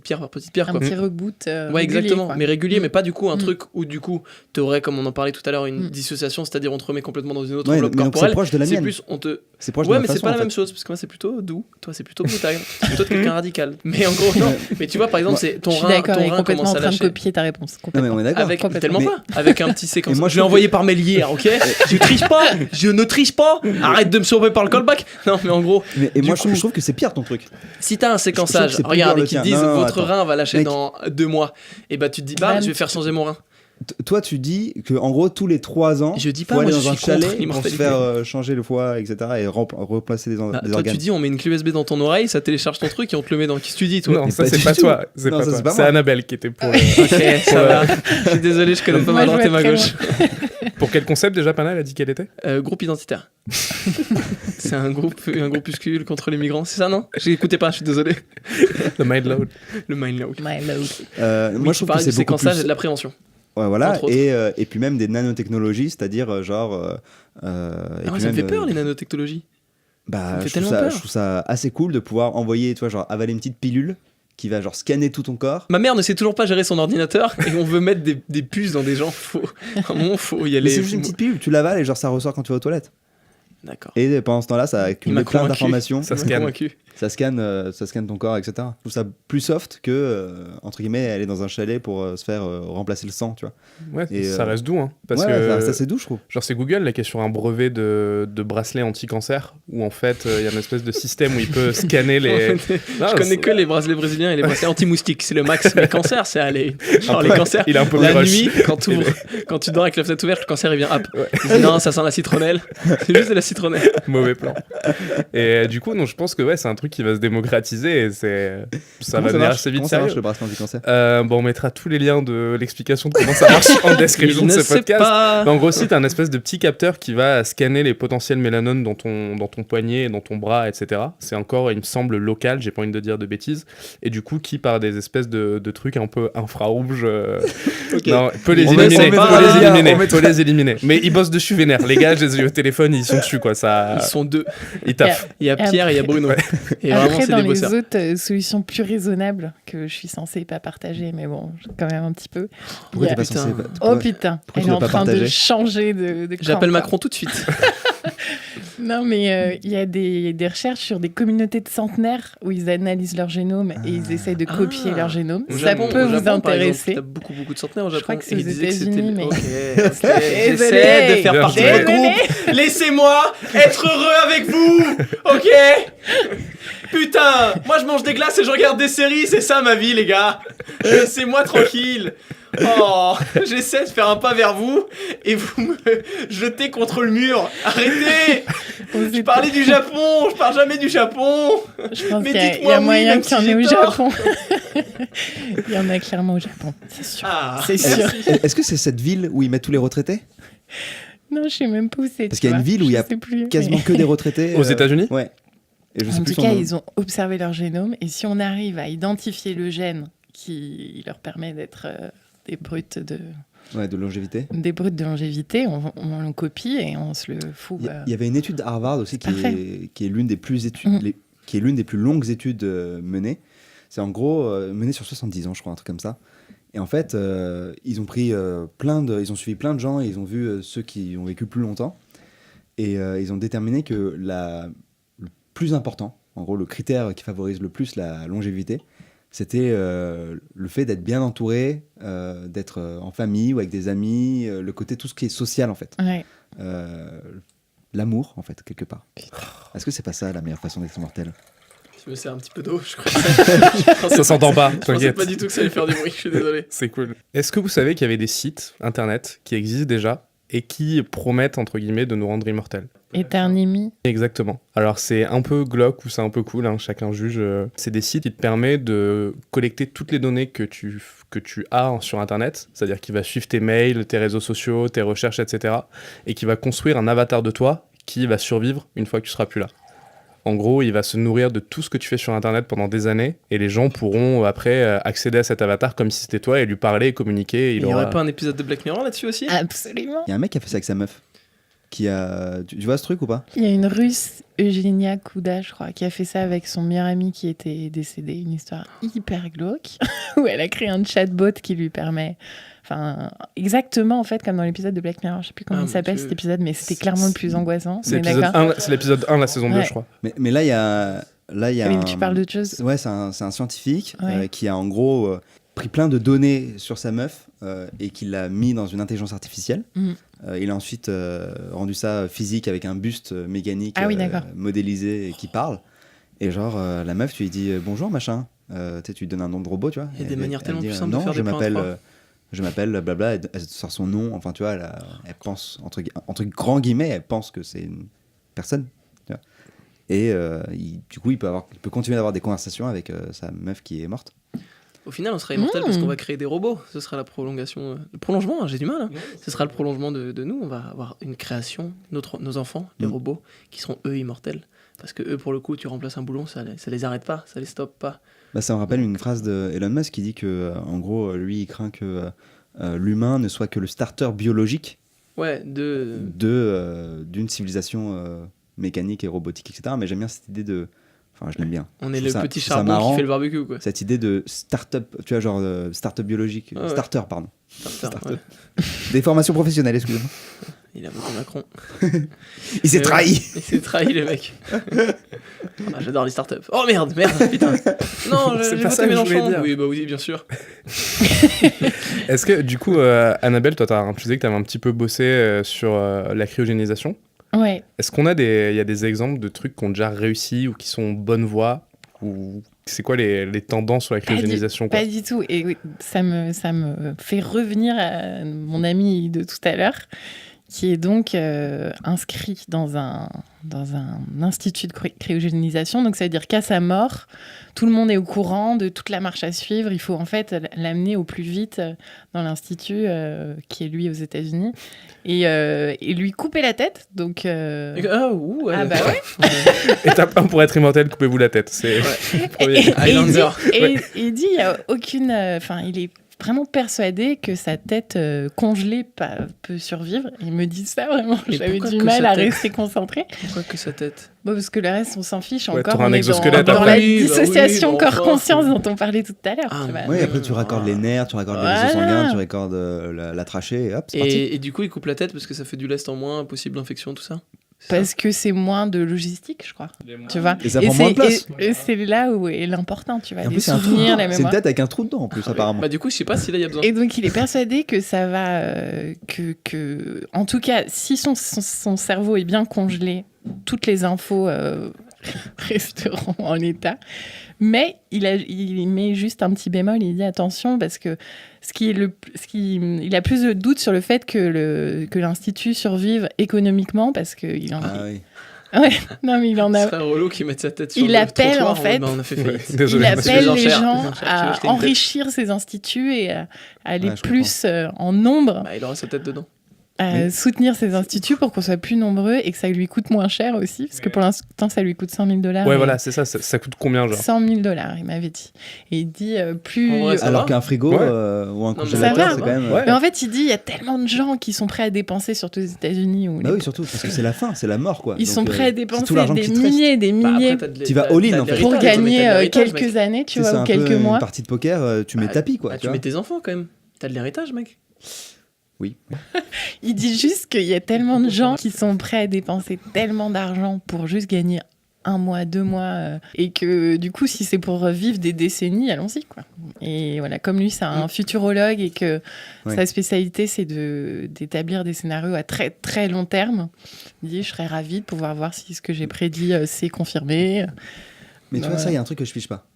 pierre par petite pierre. Un petit reboot. Ouais, régulier, exactement. quoi. Mais régulier, mais pas du coup un truc où du coup, t'aurais, comme on en parlait tout à l'heure, une dissociation, c'est-à-dire on te remet complètement dans une autre enveloppe mais donc corporelle. c'est proche de la C'est mienne. plus, on te. C'est proche Ouais, de ma mais c'est façon, pas la en même fait. chose, parce que moi c'est plutôt doux, toi c'est plutôt brutal. C'est plutôt quelqu'un radical. Mais en gros, non. Mais tu vois, par exemple, c'est ton Je suis rein, d'accord, ton il est rein complètement commence en à train de lâcher. copier ta réponse. Non, mais Complètement. on est d'accord. Avec Complètement. tellement pas, avec un petit séquence. Et moi, Je je l'ai trouve envoyé par mail hier, ok. Je ne triche pas. Arrête de me surprendre par le callback. Non, mais en gros, Et Du moi, coup- je trouve que c'est pire ton truc. si t'as un Je trouve séquençage, que c'est plus regarde, dur et le qu'ils tien. disent Non, votre attends. rein va lâcher Mec. dans 2 mois, et bah tu te dis bah je vais faire changer mon rein. Toi, tu dis que en gros, tous les 3 ans, Je dis pas, faut moi, aller je dans un suis contre chalet pour se l'immortalité. faire changer le foie, etc. et replacer des Bah, toi organes. tu dis on met une clé USB dans ton oreille, ça télécharge ton truc et on te le met dans. Qu'est-ce que tu dis toi? Non, Mais ça pas c'est du pas tout. toi. C'est Non, pas ça, toi. c'est pas C'est moi. Annabelle qui était pour. Ok, ça va. Je suis désolé, je connais pas ma Moi, je droite vais et ma très gauche. Pour quel concept déjà, Pana, elle a dit qu'elle était? Groupe identitaire. C'est un groupuscule contre les migrants, c'est ça non? J'écoutais pas, je suis désolé. The Mindload. Le Mindload. My love. Moi, je trouve que du c'est beaucoup séquençage plus. et de la prévention. Ouais, voilà. entre autres. Et puis même des nanotechnologies, c'est-à-dire genre. et Ah, puis ça me même, fait peur les nanotechnologies. Bah, me fait je trouve tellement peur. je trouve ça assez cool de pouvoir envoyer, tu vois, genre avaler une petite pilule qui va genre scanner tout ton corps. Ma mère ne sait toujours pas gérer son ordinateur et on veut mettre des puces dans des gens. À un moment, faut y Mais aller. c'est juste une petite pilule, tu l'avales et genre ça ressort quand tu vas aux toilettes. D'accord. Et pendant ce temps-là, ça Il accumule m'a plein convaincu. d'informations. Ça Il m'a scanne. convaincu. Ça scanne ton corps, etc. Je trouve ça plus soft que, entre guillemets, aller dans un chalet pour se faire remplacer le sang, tu vois. Ouais, Et, ça reste doux, hein. Parce Ouais, que. ça c'est doux, je trouve. Genre c'est Google là qui est sur un brevet de bracelet anti-cancer où en fait il y a une espèce de système où il peut scanner les... Non, Je connais c'est- que les bracelets brésiliens et les bracelets anti-moustiques. C'est le max. Les cancers, c'est aller. Genre les cancers. Il est un peu La rush. nuit, quand tu dors avec la fenêtre ouverte, le cancer il vient hop. Ouais. Il dit non, ça sent la citronnelle. C'est juste de la citronnelle. Mauvais plan. Et du coup non, je pense que ouais, c'est un truc qui va se démocratiser et ça va venir assez vite Comment ça marche sérieux. le bracelet anti-cancer? Bon, on mettra tous les liens de l'explication de comment ça marche en description Il de ne ce sait podcast. pas. Mais en gros, si t'as un espèce de petit capteur qui va scanner les potentiels mélanones dans ton poignet, dans ton bras, etc. C'est encore, il me semble, local, j'ai pas envie de dire de bêtises. Et du coup, qui par des espèces de trucs un peu infrarouges, non, peut les On met éliminer, ça faut pas, les on éliminer, met faut les éliminer. Mais ils bossent dessus vénère. Les gars, je les ai eu au téléphone, ils sont dessus, quoi. Ça, Ils sont deux. ils taffent. Il y a Pierre et il y a Bruno. Et vraiment, Après, c'est dans des les bosseurs. autres solutions plus raisonnables que je suis censée pas partager, mais bon, quand même un petit peu. Pourquoi il y t'es a- pas censé... Oh putain, pourquoi elle tu est l'as en pas train de partagé changer de J'appelle camp, Macron tout de suite. Non, mais il y a des recherches sur des communautés de centenaires où ils analysent leur génome et ils essayent de copier Ah. leur génome. Au Ça Japon, peut au vous Japon, par exemple, intéresser. t'as beaucoup de centenaires au Je Japon. crois que c'est et aux ils disaient que c'était États-Unis, le- mais- Ok, Désolé. j'essaie de faire partie de Désolé. votre groupe. Laissez-moi être heureux avec vous, ok? Putain, moi je mange des glaces et je regarde des séries, c'est ça ma vie les gars. Laissez-moi tranquille. Oh, j'essaie de faire un pas vers vous et vous me jetez contre le mur. Arrêtez. Je parlais du Japon, je parle jamais du Japon. Je pense Mais qu'il y a- il y dites-moi a oui, moyen même qu'il y en si ait j'ai au tort. Japon. Il y en a clairement au Japon, c'est sûr. Ah, C'est sûr. Est-ce que c'est cette ville où ils mettent tous les retraités? Non, je sais même pas où c'est. Parce tu qu'il y a une vois. ville où il y a Je sais plus, Quasiment mais- que des retraités. Aux États-Unis? Ouais. Et je sais En plus tout son cas, nom. ils ont observé leur génome et si on arrive à identifier le gène qui leur permet d'être des brutes de Ouais, de longévité. longévité, on le copie et on se le fout. Il y avait une étude d'Harvard aussi Parfait. qui est l'une des plus qui est l'une des plus longues études menées. C'est en gros mené sur 70 ans, je crois, un truc comme ça. Et en fait, ils ont pris ils ont suivi plein de gens et ils ont vu ceux qui ont vécu plus longtemps. Et ils ont déterminé que le plus important, en gros, le critère qui favorise le plus la longévité, c'était le fait d'être bien entouré, d'être en famille ou avec des amis, le côté tout ce qui est social en fait. Ouais. L'amour en fait, quelque part. Est-ce que c'est pas ça la meilleure façon d'être immortel? Je me sers un petit peu d'eau, je crois. Je Ça s'entend pas, Je pensais t'inquiète. pas du tout que ça allait faire du bruit, je suis désolé. C'est cool. Est-ce que vous savez qu'il y avait des sites internet qui existent déjà et qui promettent, entre guillemets, de nous rendre immortels? Eternimi. Exactement. Alors c'est un peu glauque ou c'est un peu cool, hein, chacun juge. C'est des sites qui te permettent de collecter toutes les données que tu as sur Internet, c'est-à-dire qu'il va suivre tes mails, tes réseaux sociaux, tes recherches, etc. Et qui va construire un avatar de toi qui va survivre une fois que tu seras plus là. En gros, il va se nourrir de tout ce que tu fais sur Internet pendant des années, et les gens pourront après accéder à cet avatar comme si c'était toi et lui parler et communiquer. Et Il y aurait pas un épisode de Black Mirror là-dessus aussi? Absolument. Il y a un mec qui a fait ça avec sa meuf. Tu vois ce truc ou pas? Il y a une Russe, Eugenia Kouda, je crois, qui a fait ça avec son meilleur ami qui était décédé. Une histoire hyper glauque, où elle a créé un chatbot qui lui permet... Enfin, exactement en fait comme dans l'épisode de Black Mirror. Je sais plus comment il s'appelle cet épisode, mais c'était clairement le plus angoissant. C'est l'épisode 1, la saison 2, je crois. Mais là, il y a... Oui, tu parles d'autre chose. Ouais, c'est un scientifique qui a en gros pris plein de données sur sa meuf et qui l'a mis dans une intelligence artificielle. Il a ensuite rendu ça physique avec un buste mécanique modélisé et qui parle. Et genre, la meuf, tu lui dis bonjour, machin. Tu lui donnes un nom de robot, tu vois. Il y a des manières tellement plus simples non, de faire des plans. Je m'appelle blabla, elle sort son nom. Enfin, tu vois, elle pense, entre grands guillemets, elle pense que c'est une personne. Tu vois. Et du coup, il peut continuer d'avoir des conversations avec sa meuf qui est morte. Au final, on sera immortel parce qu'on va créer des robots. Ce sera la prolongation. Le prolongement, j'ai du mal. Hein. Ce sera le prolongement de nous. On va avoir une création, nos enfants, les robots, qui seront eux immortels. Parce que eux, pour le coup, tu remplaces un boulon, ça les arrête pas, ça les stoppe pas. Bah, ça me rappelle une phrase de Elon Musk qui dit que, en gros, lui, il craint que l'humain ne soit que le starter biologique d'une civilisation mécanique et robotique, etc. Mais j'aime bien cette idée de... Enfin, je l'aime bien. On est le petit charbon qui fait le barbecue, quoi. Cette idée de start-up, tu vois, genre start-up biologique. Starter, pardon. Starter. Ouais. Des formations professionnelles, excusez-moi. Il a voté Macron. Il s'est trahi. Il s'est trahi, le mec. J'adore les startups. Oh merde, putain. Non, j'ai voté Mélenchon. Oui, bien sûr. Est-ce que, du coup, Annabelle, toi, tu disais que tu avais un petit peu bossé sur la cryogénisation. Ouais. Est-ce qu'il y a des exemples de trucs qui ont déjà réussi ou qui sont bonne voie, ou c'est quoi les tendances sur la cryogénisation, Pas du tout. Et oui, ça me fait revenir à mon ami de tout à l'heure, qui est donc inscrit dans un institut de cryogénisation. Donc ça veut dire qu'à sa mort, tout le monde est au courant de toute la marche à suivre. Il faut en fait l'amener au plus vite dans l'institut qui est lui aux États-Unis et lui couper la tête. Donc ouais. Étape 1 pour être immortel, coupez-vous la tête. C'est Highlander. Et il dit il y a aucune. Il est vraiment persuadé que sa tête congelée peut survivre. Il me dit ça vraiment. J'avais du mal à rester concentré. Pourquoi que sa tête? Parce que le reste, on s'en fiche encore. T'auras un exosquelette dans la dissociation corps-conscience dont on parlait tout à l'heure. Oui, après tu raccordes les nerfs, tu raccordes les vaisseaux sanguins, tu raccordes la trachée et hop, c'est parti. Et du coup, il coupe la tête parce que ça fait du lest en moins, possible infection, tout ça. Parce que c'est moins de logistique, je crois. Tu vois. Et ça prend moins de place. Et c'est là où est l'important, tu vois. En Les plus, souvenirs, la mémoire. c'est une tête avec un trou dedans en plus, apparemment. Bah, du coup, je sais pas si là il y a besoin. Et donc, il est persuadé que ça va. En tout cas, si son cerveau est bien congelé, toutes les infos resteront en état. Mais il met juste un petit bémol, il dit attention, parce que il a plus de doutes sur le fait que l'Institut survive économiquement, parce qu'il en a... Ah oui. Ouais, non, mais il en a... C'est un relou qui met sa tête sur il le appelle, trottoir. en fait, On a fait faillite. Il appelle les gens à à enrichir ces instituts et à aller plus en nombre. Bah, il aura sa tête dedans. Soutenir ces instituts pour qu'on soit plus nombreux et que ça lui coûte moins cher aussi, parce que pour l'instant ça lui coûte $100,000. Ouais, voilà, c'est ça coûte combien, genre $100,000, il m'avait dit. Et il dit plus. Alors qu'un frigo ou un congélateur, c'est quand même. Mais en fait, il dit il y a tellement de gens qui sont prêts à dépenser, surtout aux États-Unis. Bah oui, surtout, parce que c'est la fin, c'est la mort, quoi. Ils sont prêts à dépenser des milliers. Tu vas all-in, en fait. Pour gagner quelques années, tu vois, ou quelques mois. Une partie de poker, tu mets tapis, quoi. Tu mets tes enfants, quand même. T'as de l'héritage, mec. Oui. Il dit juste qu'il y a tellement de gens qui sont prêts à dépenser tellement d'argent pour juste gagner 1 mois, 2 mois, et que du coup, si c'est pour vivre des décennies, allons-y, quoi. Et voilà, comme lui, c'est un futurologue et que sa spécialité, c'est d'établir des scénarios à très très long terme, il dit, je serais ravie de pouvoir voir si ce que j'ai prédit c'est confirmé. Mais tu vois, ça, il y a un truc que je fiche pas.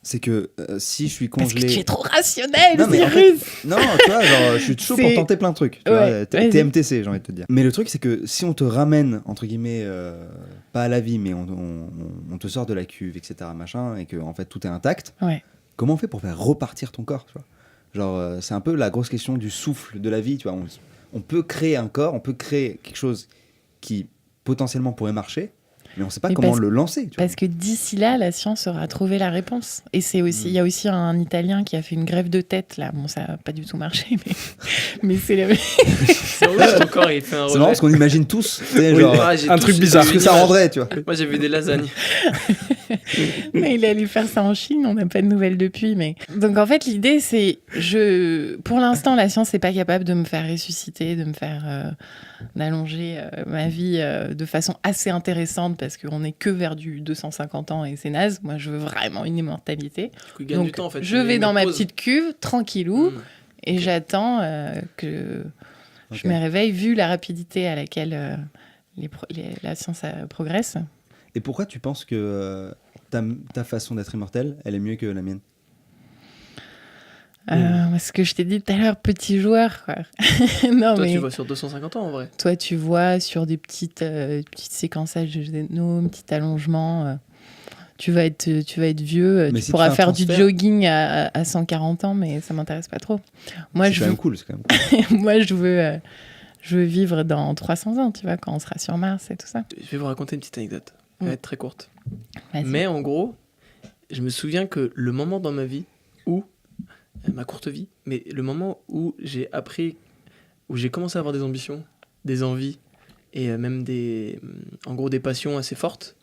C'est que si je suis congelé... Parce que tu es trop rationnel, Cyrus. Non, tu vois, genre, je suis chaud pour tenter plein de trucs. Tu vois, TMTC, j'ai envie de te dire. Mais le truc, c'est que si on te ramène, entre guillemets, pas à la vie, mais on te sort de la cuve, etc., machin, et que en fait, tout est intact, comment on fait pour faire repartir ton corps, tu vois ? Genre, c'est un peu la grosse question du souffle de la vie, tu vois. On peut créer un corps, on peut créer quelque chose qui potentiellement pourrait marcher, Mais on ne sait pas Mais comment parce- le lancer. Tu vois. Parce que d'ici là, la science aura trouvé la réponse. Et c'est aussi, il y a aussi un Italien qui a fait une grève de tête là. Bon, ça n'a pas du tout marché, mais c'est le... C'est vrai, ton corps, il fait un C'est marrant relais. parce qu'on imagine tous, tu sais, Oui, genre, J'ai un tous truc eu bizarre. ce une que ça image. rendrait, tu vois. Moi, j'ai vu des lasagnes. Mais il est allé faire ça en Chine, on n'a pas de nouvelles depuis. Mais... Donc en fait, l'idée, c'est... Pour l'instant, la science n'est pas capable de me faire ressusciter, de me faire... d'allonger ma vie de façon assez intéressante parce qu'on n'est que vers du 250 ans et c'est naze. Moi, je veux vraiment une immortalité. Du coup, il gagne Donc, du temps en fait. je Il vais met dans ma pause. petite cuve, tranquillou, et Ok. j'attends que Ok. je me réveille, vu la rapidité à laquelle la science progresse. Et pourquoi tu penses que ta façon d'être immortel, elle est mieux que la mienne? Ce que je t'ai dit tout à l'heure, petit joueur, quoi. Non, Toi, mais tu vas sur 250 ans en vrai. toi, tu vois sur des petites séquençages de génome, petit allongement. Tu vas être vieux, Mais tu si tu pourras fais un faire du transfert- jogging à 140 ans, mais ça m'intéresse pas trop. Moi, C'est je quand veux, même cool. C'est quand même cool. moi, je veux vivre dans 300 ans, tu vois, quand on sera sur Mars et tout ça. Je vais vous raconter une petite anecdote. Elle va être très courte. Vas-y. Mais en gros, je me souviens que le moment dans ma vie où, ma courte vie, mais le moment où j'ai appris, où j'ai commencé à avoir des ambitions, des envies et même en gros des passions assez fortes,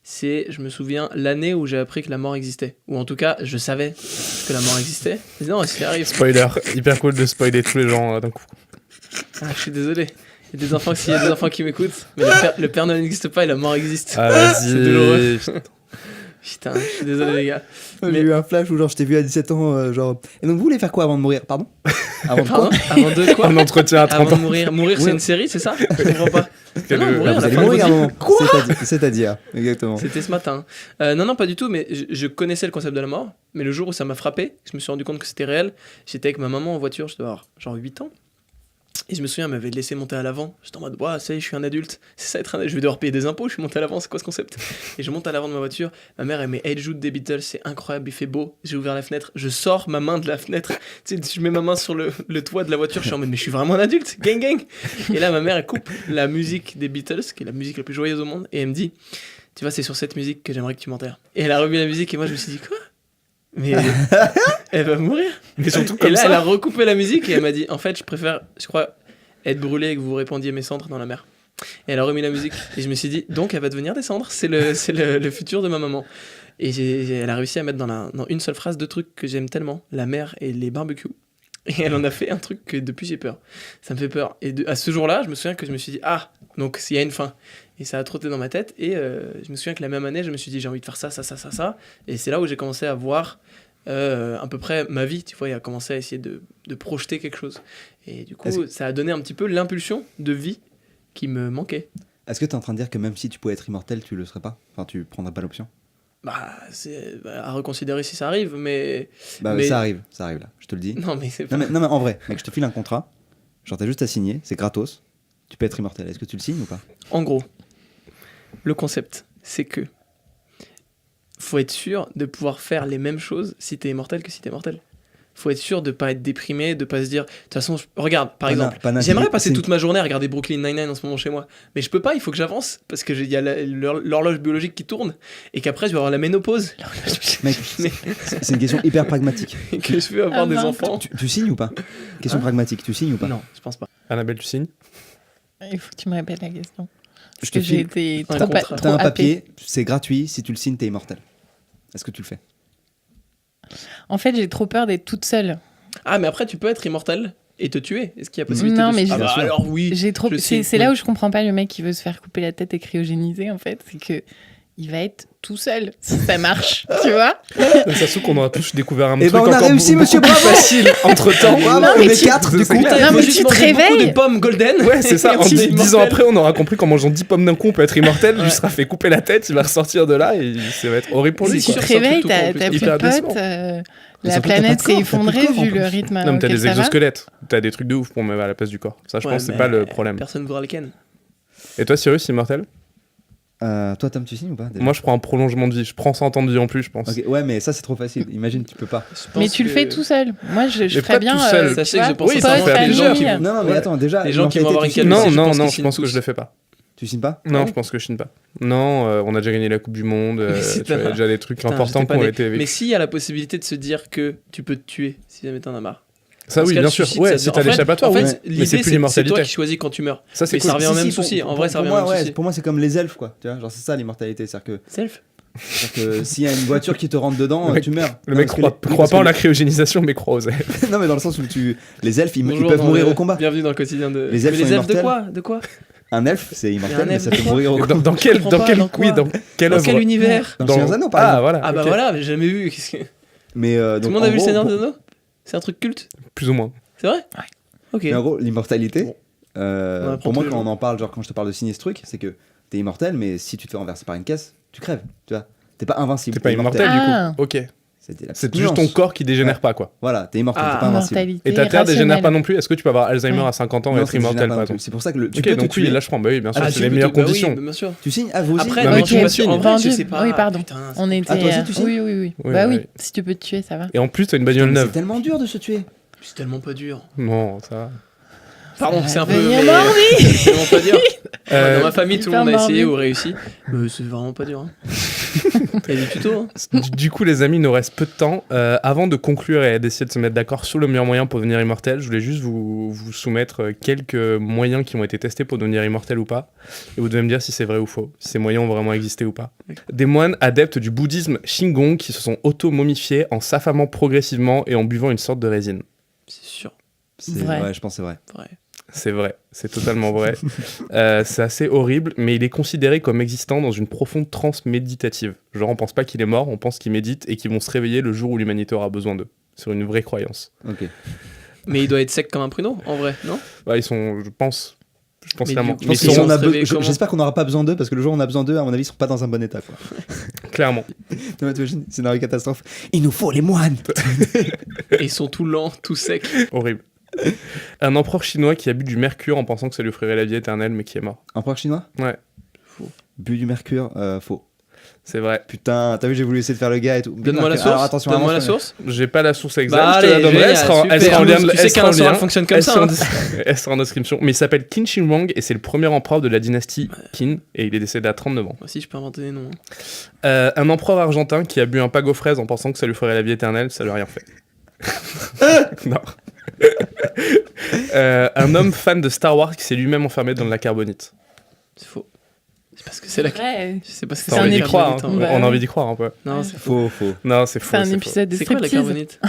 c'est, je me souviens, l'année où j'ai appris que la mort existait. Ou en tout cas, je savais que la mort existait. Mais non, ça arrive. Spoiler, hyper cool de spoiler tous les gens d'un coup. Ah, je suis désolé. Il y a des enfants, s'il y a des enfants qui m'écoutent, mais le Père Noël n'existe pas et la mort existe. Ah, C'est douloureux. vas-y. Putain, je suis désolé les gars. J'ai eu un flash où genre je t'ai vu à 17 ans, genre. Et donc vous voulez faire quoi avant de mourir? Pardon? Avant de Pardon quoi? Avant de quoi Un entretien à 30 Avant ans. de mourir. Mourir, c'est Ouais. une série, c'est ça? Je comprends pas. Quel- Non, mourir, Vous la allez fin de mourir à un vos moment. vies. Quoi? C'est-à-dire, exactement. C'était ce matin. Non, pas du tout, mais je connaissais le concept de la mort. Mais le jour où ça m'a frappé, je me suis rendu compte que c'était réel. J'étais avec ma maman en voiture, je devais avoir genre 8 ans. Et je me souviens, elle m'avait laissé monter à l'avant. J'étais en mode, ouais, ça y est, je suis un adulte. C'est ça être un adulte. Je vais devoir payer des impôts, je suis monté à l'avant, c'est quoi ce concept? Et je monte à l'avant de ma voiture. Ma mère, elle met Hey Jude des Beatles, c'est incroyable, il fait beau. J'ai ouvert la fenêtre, je sors ma main de la fenêtre. Tu sais, je mets ma main sur le toit de la voiture, je suis en mode, mais je suis vraiment un adulte, gang gang. Et là, ma mère, elle coupe la musique des Beatles, qui est la musique la plus joyeuse au monde, et elle me dit, tu vois, c'est sur cette musique que j'aimerais que tu m'enterres. Et elle a remis la musique, et moi, je me suis dit, quoi? Mais elle va mourir. Mais surtout Et comme là, ça. elle a recoupé la musique et elle m'a dit, en fait, je préfère, je crois, être brûlé et que vous répandiez mes cendres dans la mer. Et elle a remis la musique. Et je me suis dit, donc elle va devenir des cendres. C'est le futur de ma maman. Et elle a réussi à mettre dans une seule phrase deux trucs que j'aime tellement, la mer et les barbecues. Et elle en a fait un truc que depuis j'ai peur. Ça me fait peur. Et à ce jour-là, je me souviens que je me suis dit, ah, donc il y a une fin. Et ça a trotté dans ma tête. Et je me souviens que la même année, je me suis dit, j'ai envie de faire ça, ça, ça, ça, ça. Et c'est là où j'ai commencé à voir à peu près ma vie, tu vois, et à commencer à essayer de projeter quelque chose. Et du coup, ça a donné un petit peu l'impulsion de vie qui me manquait. Est-ce que tu es en train de dire que même si tu pouvais être immortel, tu le serais pas? Enfin, tu prendrais pas l'option? Bah, c'est à reconsidérer si ça arrive, mais... Bah, Mais- ça arrive là, je te le dis. Non, mais c'est pas... Non mais en vrai, mec, je te file un contrat. Genre, t'as juste à signer, c'est gratos. Tu peux être immortel. Est-ce que tu le signes ou pas? En gros, le concept, c'est que faut être sûr de pouvoir faire les mêmes choses si t'es immortel que si t'es mortel. Faut être sûr de pas être déprimé, de pas se dire... De toute façon, regarde, par exemple, j'aimerais passer toute ma journée à regarder Brooklyn Nine-Nine en ce moment chez moi. Mais je peux pas, il faut que j'avance, parce qu'il y a l'horloge biologique qui tourne, et qu'après je vais avoir la ménopause. Mec, c'est une question hyper pragmatique. Et que je veux avoir des enfants. Tu signes ou pas? Question pragmatique, tu signes ou pas? Non, je pense pas. Annabelle, tu signes? Il faut que tu me répètes la question. Parce Je te que j'ai file été un trop, contrat. trop T'as un happée. papier, c'est gratuit, si tu le signes, t'es immortel. Est-ce que tu le fais? En fait, j'ai trop peur d'être toute seule. Ah, mais après, tu peux être immortel et te tuer. Est-ce qu'il y a possibilité Non, de... mais Ah j'ai- bah alors oui. J'ai trop. Je sais, C'est oui. là où je comprends pas le mec qui veut se faire couper la tête et cryogéniser, en fait. C'est que il va être tout seul si ça marche, tu vois. Ça se trouve qu'on aura tous découvert un Eh truc ben, on a encore réussi, beaucoup monsieur, plus bravo. facile entre temps. Bravo, Non, on mais est tu- 4 du c'est coup. clair. Non, Faut mais juste tu te manger beaucoup réveilles. de pommes golden. Ouais, c'est ça. Et En on est 10 ans immortel. après, on aura compris qu'en mangeant 10 pommes d'un coup, on peut être immortel. Lui Ouais. sera fait couper la tête, il va ressortir de là et ça va être horrible pour lui. Si C'est tu quoi. te sûr, c'est un réveilles, truc tout con, en t'as plus. plus Hyper de potes. décevant. Mais La surtout, t'as planète pas de s'est corps, t'as plus de effondrée corps, en vu le plus. rythme Non, mais t'as auquel des ça va. exosquelettes. T'as des trucs de ouf pour me mettre à la place du corps. Ça, je Ouais, pense que c'est mais pas le problème. Personne ne voudra le ken. Et toi, Cyrus, immortel? Toi, Tom, tu signes ou pas déjà? Moi, je prends un prolongement de vie. Je prends 100 ans de vie en plus, je pense. Ok, ouais, mais ça c'est trop facile. Imagine, tu peux pas. Mais tu le fais tout seul. Moi, je Mais ferais pas bien. tout seul. Sachez que je pense Oui, que ça ça fait les gens qui famille. vont... Non, mais Ouais. attends, déjà. Les gens qui vont l'immortalité, avoir une tu signes. calvitie, Non, je non, pense non, qu'ils je pense signent que je tous. le fais pas. Tu signes pas? Non, Ouais. je pense que je chine pas. Non, on a déjà gagné la Coupe du Monde, Mais c'est tu vois, il y a pas- déjà des trucs Putain, importants j'étais pas qui ont né. été vécus. Mais s'il y a la possibilité de se dire que tu peux te tuer si jamais t'en as marre. Ça, Dans ce oui, cas, bien le sûr. suicide, Ouais, ça si devient- t'as en fait- l'échappatoire, en oui. fait, Mais c'est l'idée, plus c'est l'immortalité. toi qui choisis quand tu meurs. Ça, c'est Mais cool. ça revient au même Si, souci. En vrai, ça pour revient au moi, même ouais, souci. pour moi, c'est comme les elfes, quoi. Tu vois, genre, c'est ça l'immortalité. Self. C'est-à-dire que s'il y a une voiture qui te rentre dedans, Le mec- tu meurs. Le Non, mec parce que croit les- pas en parce la cryogénisation, mais croit aux elfes. que- Non, mais dans le sens où les elfes, ils Bonjour, peuvent dans mourir le- au combat. Bienvenue dans le quotidien de. Les elfes Mais sont les elfes de immortels. quoi? De quoi? Un elfe, c'est Il y a immortel, un mais elfe ça de peut quoi mourir au combat. Dans quel, comprends dans pas, quel, dans quoi oui, dans quelle Dans œuvre quel univers? Dans Seigneur des Anneaux, par Ah, exemple. voilà. Ah bah ok. voilà, j'ai jamais vu. Qu'est-ce que- Mais Tout le monde a vu le Seigneur des Anneaux? C'est un truc culte? Plus ou moins. C'est vrai? Ok. Mais en gros, l'immortalité, Bon. On apprend pour moi, tous les quand on jours. en parle, genre quand je te parle de signer ce truc, c'est que t'es immortel, mais si tu te fais renverser par une caisse, tu crèves, tu vois. T'es pas invincible. T'es pas immortel, Ah. du coup. Ok. C'était la C'est petite juste ton nuance. corps qui dégénère Ouais. pas, quoi. Voilà, t'es immortel, Ah. t'es pas invincible. Immortalité Et ta terre dégénère rationnelle. pas non plus. Est-ce que tu peux avoir Alzheimer Non. à 50 ans et Non, être ça dégénère immortel, pas par non plus. exemple? C'est pour ça que tu Ok, peux te donc oui, tuer. là je prends. Bah oui, bien sûr, Ah, c'est tu les peux meilleures te- bah oui, conditions. bien sûr. Tu signes? Ah, vous aussi? Après, Non, non, mais tu tu vas signes. en vrai, je Vendu. sais pas. Oui, pardon. Putain, On était. Ah, toi aussi, tu signes? Oui, oui, oui. Oui, Bah oui. oui, si tu peux te tuer, ça va. Et en plus, t'as une bagnole C'est neuve. tellement dur de se tuer. c'est tellement pas dur. Non, ça va. Pardon, c'est un peu. Venir mais- mordi. C'est vraiment pas dur. Dans ma famille, tout le hyper monde a essayé morbide. ou réussi. Mais c'est vraiment pas dur. Hein. Il y a des tutos. Hein. Du coup, les amis, il nous reste peu de temps. Avant de conclure et d'essayer de se mettre d'accord sur le meilleur moyen pour devenir immortel, je voulais juste vous soumettre quelques moyens qui ont été testés pour devenir immortel ou pas. Et vous devez me dire si c'est vrai ou faux, si ces moyens ont vraiment existé ou pas. Des moines adeptes du bouddhisme Shingon qui se sont auto-momifiés en s'affamant progressivement et en buvant une sorte de résine. C'est sûr. Vrai. Ouais, je pense que c'est vrai. Vrai. C'est vrai, c'est totalement vrai. C'est assez horrible, mais il est considéré comme existant dans une profonde transe méditative. Genre, on pense pas qu'il est mort, on pense qu'ils méditent et qu'ils vont se réveiller le jour où l'humanité aura besoin d'eux. Sur une vraie croyance. Ok. Mais il doit être sec comme un pruneau, en vrai, non? Bah, ils sont, je pense Mais clairement. du coup, Mais ils ils Si sont on a se réveillent comment J'espère qu'on n'aura pas besoin d'eux parce que le jour où on a besoin d'eux, à mon avis, ils sont pas dans un bon état. Quoi. clairement Non, mais t'imagines, scénario catastrophe. Il nous faut les moines. Et ils sont tout lents, tout secs. horrible. Un empereur chinois qui a bu du mercure en pensant que ça lui ferait la vie éternelle, mais qui est mort. Empereur chinois? Ouais. Faux. Bu du mercure, faux. C'est vrai. Putain, t'as vu, j'ai voulu essayer de faire le gars et tout. Donne-moi la Alors, source. attention, Donne-moi vraiment, la je- source. J'ai pas la source exacte, Bah, je te la allez, donnerai. génial, Elle sera en super. lien. Tu sais qu'un lanceur fonctionne comme elle ça. sera en- Hein. elle sera en description. Mais il s'appelle Qin Shi Huang et c'est le premier empereur de la dynastie Qin et il est décédé à 39 ans. Moi aussi, je peux inventer des noms. Hein. Un empereur argentin qui a bu un pack aux fraises en pensant que ça lui ferait la vie éternelle, ça lui a rien fait. non. Un homme fan de Star Wars qui s'est lui-même enfermé dans de la carbonite. C'est faux. C'est parce que c'est la. Ouais. Je sais pas ce que T'as C'est envie un d'y croire, hein. carbonite, Bah hein. On a ouais. envie d'y croire un peu. Non, Ouais. c'est faux. Faux. Non, c'est faux. C'est un faux. épisode de C'est quoi la striptease. carbonite?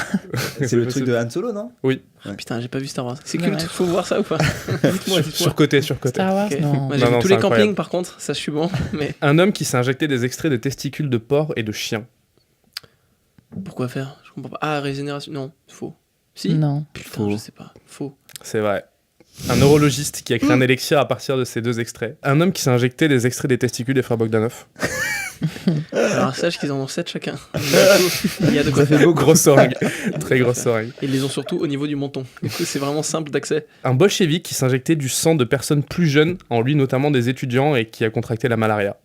C'est le truc de Han Solo, non? Putain, j'ai pas vu Star Wars. C'est Ouais. culte, faut voir ça ou pas? Dites-moi, dites-moi. Surcoté, surcoté. Star Wars, Ok. non. Moi, j'ai Non, vu non, tous c'est les campings incroyable. par contre, ça je suis bon, mais Un homme qui s'est injecté des extraits de testicules de porc et de chien. pourquoi faire? Je comprends pas. Ah, régénération, non, faux. Si? Non. Putain, Faux. je sais pas. Faux. C'est vrai. Un neurologiste qui a créé un élixir à partir de ces deux extraits. Un homme qui s'est injecté des extraits des testicules des frères Bogdanov. Alors, sache qu'ils en ont 7 chacun. Il y a de quoi Ça fait faire. beaucoup. Grosse oreille. Très grosse oreille. Et ils les ont surtout au niveau du menton. Du coup, c'est vraiment simple d'accès. Un bolchevique qui s'injectait du sang de personnes plus jeunes, en lui notamment des étudiants, et qui a contracté la malaria.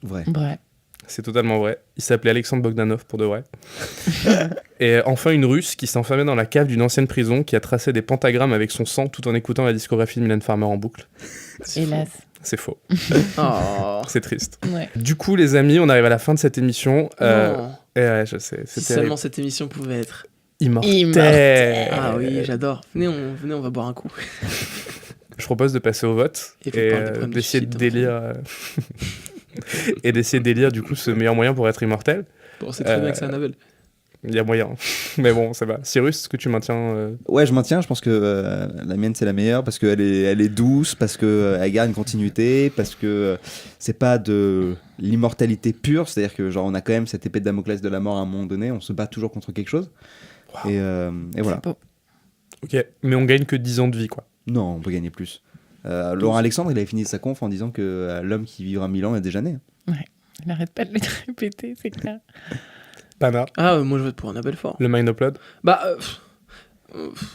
Vrai. Vrai. C'est totalement vrai. Il s'appelait Alexandre Bogdanov pour de vrai. Et enfin, une Russe qui s'est enfermée dans la cave d'une ancienne prison, qui a tracé des pentagrammes avec son sang tout en écoutant la discographie de Mylène Farmer en boucle. Hélas. C'est faux. Oh. C'est triste. Ouais. Du coup, les amis, on arrive à la fin de cette émission. Non. Et ouais, je sais, Si c'était seulement cette émission pouvait être. immortel. Ah oui, j'adore. Venez, on va boire un coup. Je propose de passer au vote Et faut et parler des problèmes de d'essayer shit, de hein. délire. Et d'essayer de délire, du coup, ce meilleur moyen pour être immortel. Bon, c'est très bien que c'est Annabelle. Il y a moyen. Mais bon, ça va. Cyrus, est-ce que tu maintiens Ouais, je maintiens. Je pense que la mienne, c'est la meilleure parce qu'elle elle est douce, parce qu'elle garde une continuité, parce que c'est pas de l'immortalité pure. C'est-à-dire que, genre, on a quand même cette épée de Damoclès de la mort à un moment donné. On se bat toujours contre quelque chose. Wow. Et voilà. C'est beau. Ok, mais on gagne que 10 ans de vie, quoi. Non, on peut gagner plus. Laurent Alexandre, il avait fini sa conf en disant que l'homme qui vivra 1000 ans est déjà né. Il arrête pas de le répéter, c'est clair. Pana, Ah, moi je vote pour Annabelle fort. le Mind Upload. Bah,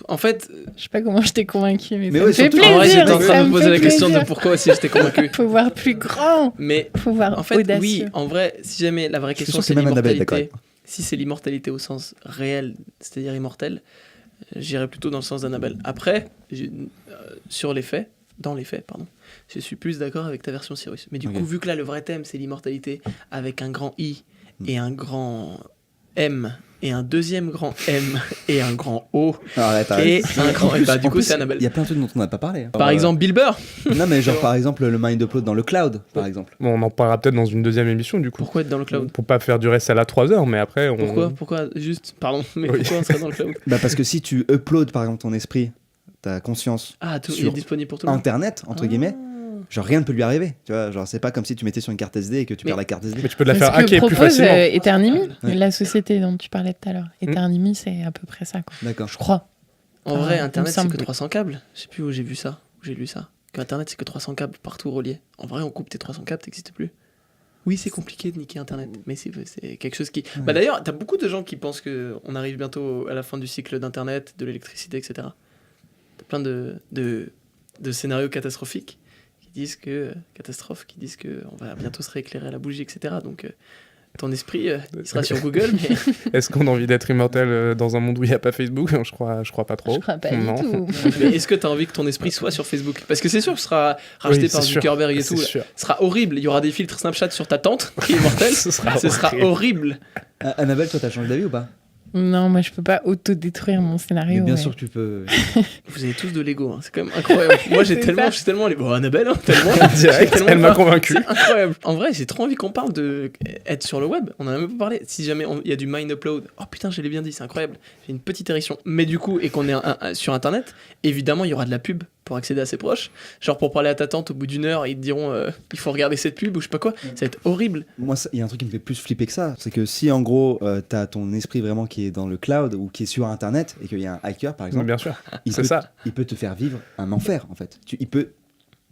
en fait, Je sais pas comment je t'ai convaincu, mais, Mais ça ouais, me fait surtout- plaisir. en vrai, j'étais en train ça de me poser fait la question de plaisir. pourquoi aussi j'étais convaincu. Faut voir plus grand. Mais Faut voir en fait, audacieux. oui, en vrai, si jamais la vraie Je suis question sûr que c'est c'est même Annabelle, l'immortalité, d'accord. si c'est l'immortalité au sens réel, c'est-à-dire immortel, j'irais plutôt dans le sens d'Annabelle. Après, sur les faits, dans les faits, pardon, je suis plus d'accord avec ta version Cyrus. Mais du Ok. coup, vu que là, le vrai thème, c'est l'immortalité, avec un grand I et un grand M, et un deuxième grand M, et un grand O, Arrête, et arrête. un grand... En plus- bah, du en coup, plus, c'est Annabelle. Il y a plein de trucs dont on n'a pas parlé. hein. Par exemple, Bill Burr. Non, mais genre par exemple le mind upload dans le cloud, par exemple. Bon, on en parlera peut-être dans une deuxième émission, du coup. Pourquoi être dans le cloud? Pour pas faire durer ça là 3 heures, mais après, on... Pourquoi juste, pardon, mais Oui. pourquoi on serait dans le cloud? Bah parce que si tu uploads par exemple ton esprit, ta conscience, Ah, il est Sur disponible pour tout le monde. internet entre guillemets, genre rien ne peut lui arriver. Tu vois, genre c'est pas comme si tu mettais sur une carte SD et que tu Mais- perds la carte SD. Mais tu peux la C'est faire ce que hacker plus propose facilement. Eternimi, Ouais. la société dont tu parlais tout à l'heure. Eternimi, c'est à peu près ça, quoi. D'accord. Je crois. En vrai, il me Internet, c'est semble. que 300 câbles. Je sais plus où j'ai vu ça, où j'ai lu ça. Qu'Internet, c'est que 300 câbles partout reliés. En vrai, on coupe tes 300 câbles, t'existes plus. Oui, c'est compliqué de niquer Internet, mais c'est quelque chose qui... Bah d'ailleurs, t'as beaucoup de gens qui pensent qu'on arrive bientôt à la fin du cycle d'Internet, de l'électricité, etc. T'as plein de scénarios catastrophiques qui disent que... qui disent qu'on va bientôt se rééclairer à la bougie, etc. Donc... ton esprit, il sera sur Google, mais Est-ce qu'on a envie d'être immortel dans un monde où il n'y a pas Facebook? Je crois pas trop. Je crois pas Non. du tout. mais est-ce que tu as envie que ton esprit soit sur Facebook? Parce que c'est sûr que ce sera racheté Oui, par c'est sûr. Zuckerberg et C'est tout. là. sûr. Ce sera horrible. Il y aura des filtres Snapchat sur ta tante qui est immortelle. Ce sera Ce sera horrible. horrible. Annabelle, toi t'as changé d'avis ou pas? Non, moi, je peux pas auto-détruire mon scénario. Mais bien ouais. sûr que tu peux. Vous avez tous de l'ego. Hein. C'est quand même incroyable. Moi, C'est je suis tellement allé. Bon, Annabelle, hein, tellement. Direct, tellement elle m'a pas. convaincu. C'est incroyable. En vrai, j'ai trop envie qu'on parle de être sur le web. On en a même pas parlé. Si jamais il y a du mind upload. Oh putain, je l'ai bien dit, c'est incroyable. J'ai une petite érection. Mais du coup, et qu'on est sur Internet, évidemment, il y aura de la pub pour accéder à ses proches. Genre pour parler à ta tante au bout d'une heure, ils te diront il faut regarder cette pub ou je sais pas quoi. Ça va être horrible. Moi, il y a un truc qui me fait plus flipper que ça. C'est que si en gros t'as ton esprit vraiment qui est dans le cloud ou qui est sur internet et qu'il y a un hacker par exemple, Bien sûr. il C'est peut, ça. il peut te faire vivre un enfer en fait. Il peut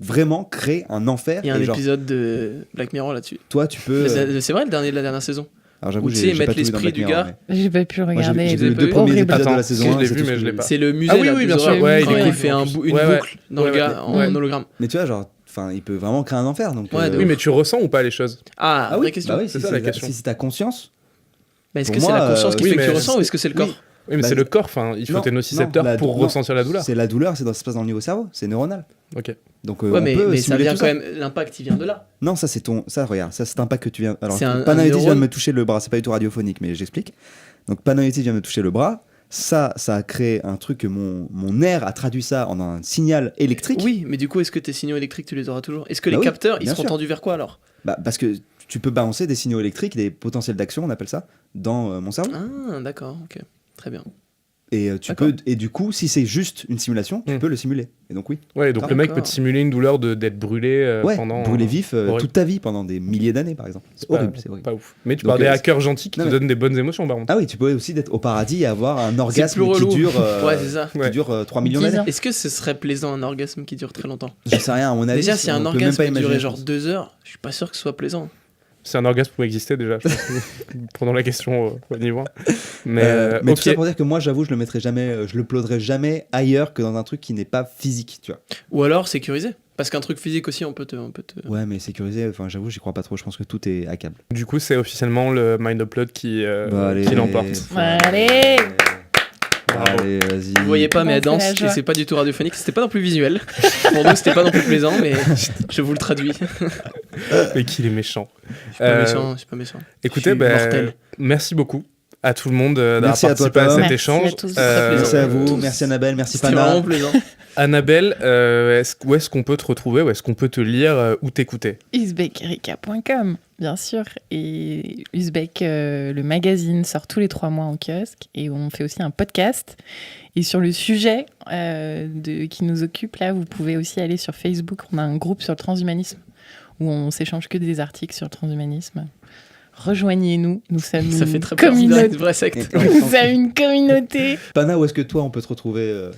vraiment créer un enfer. Il y a un et genre, épisode de Black Mirror là-dessus. toi tu peux. Mais c'est vrai, le dernier de la dernière saison. Alors j'avoue, Où, tu sais, j'ai mettre pas tout vu dans l'esprit Black du Mirror, gars. mais- J'ai pas pu le Moi, regarder. j'ai vous vu avez les pas deux vu premiers Horrible. épisodes de la Attends, saison si, 1. je l'ai c'est vu, tout ce mais que je l'ai j'ai pas. vu. C'est le musée Ah oui, là, oui, de bien The sûr. Rock, Ouais, quand il il est fait une Ouais, boucle dans ouais, le gars en ouais. hologramme. Mais tu vois, genre, enfin, il peut vraiment créer un enfer. Donc, Ouais, de Oui, ouf. mais tu ressens ou pas les choses? Ah, vraie oui, question. bah oui, C'est si ça, la question. Si c'est ta conscience. Mais est-ce Pour que c'est moi, la conscience qui oui, fait que tu mais ressens ou est-ce que c'est le corps? Oui, mais Bah, c'est le corps. Enfin, il faut non, tes nocicepteurs non, pour non, ressentir la douleur. C'est la douleur, ça se passe dans le niveau cerveau, c'est neuronal. Ok. Donc Ouais, on mais peut ça simuler vient tout quand même. L'impact, il vient de là. Non, ça c'est ton, ça regarde, ça c'est un impact que tu viens. Alors C'est un Panayotis vient neurone. de me toucher le bras, c'est pas du tout radiophonique, mais j'explique. Donc Panayotis vient de me toucher le bras. Ça a créé un truc que mon nerf a traduit ça en un signal électrique. Oui, mais du coup, est-ce que tes signaux électriques, tu les auras toujours? Est-ce que Bah les oui, capteurs, ils bien seront sûr. tendus vers quoi alors? Bah, parce que tu peux balancer des signaux électriques, des potentiels d'action, on appelle ça, dans mon cerveau. Ah, d'accord, ok. Très bien. Et tu D'accord. peux, et du coup, si c'est juste une simulation, tu Mm. peux le simuler. Et donc oui. Ouais, donc Ah, le mec peut d'accord. te simuler une douleur d'être brûlé Ouais, pendant. brûler vif horrible. toute ta vie pendant des milliers d'années, par exemple. C'est pas- horrible, c'est horrible. Pas ouf. Mais tu Donc, parles des hackers gentils qui non, te mais- donnent des bonnes émotions, par contre. Ah oui, tu peux aussi être au paradis et avoir un orgasme plus relou. qui dure, Ouais, c'est ça. Ouais. 3 millions 10 d'années. ans. Est-ce que ce serait plaisant un orgasme qui dure très longtemps? Je sais rien, à mon avis. Déjà, si on un peut même orgasme pas qui durait imaginer, genre je pense. 2 heures, je suis pas sûr que ce soit plaisant. C'est un orgasme pour exister déjà, je pense. Prenons la question au niveau 1. Mais, Mais ok. tout ça pour dire que moi, j'avoue, je le mettrai jamais, je le uploaderai jamais ailleurs que dans un truc qui n'est pas physique, tu vois. Ou alors sécurisé. Parce qu'un truc physique aussi, on peut te... Ouais, mais sécurisé, enfin, j'avoue, j'y crois pas trop. Je pense que tout est hackable. Du coup, c'est officiellement le Mind Upload qui Bah, l'emporte. Allez. Bravo. Allez, vas-y. Vous voyez pas, mais elle Bon, c'est danse, la et joie. c'est pas du tout radiophonique. C'était pas non plus visuel. Pour nous, c'était pas non plus plaisant, mais je vous le traduis. Mais qu'il est méchant. Je suis pas méchant, je suis pas méchant. Écoutez, Je suis mortel. merci beaucoup à tout le monde d'avoir Merci à toi, participé à, Tom. cet Merci échange. à tous. Très Merci plaisir. à vous, Tous. merci Annabelle, merci C'était Pana. vraiment plaisant. Annabelle, où est-ce qu'on peut te retrouver? Où est-ce qu'on peut te lire ou t'écouter? Uzbekerika.com, bien sûr. Et Uzbek, le magazine, sort tous les 3 mois en kiosque. Et on fait aussi un podcast. Et sur le sujet qui nous occupe, là, vous pouvez aussi aller sur Facebook. On a un groupe sur le transhumanisme où on s'échange que des articles sur le transhumanisme. Rejoignez-nous. Nous sommes Ça fait une très peur, c'est communauté. une vraie secte. Nous sommes une communauté. Pana, où est-ce que toi, on peut te retrouver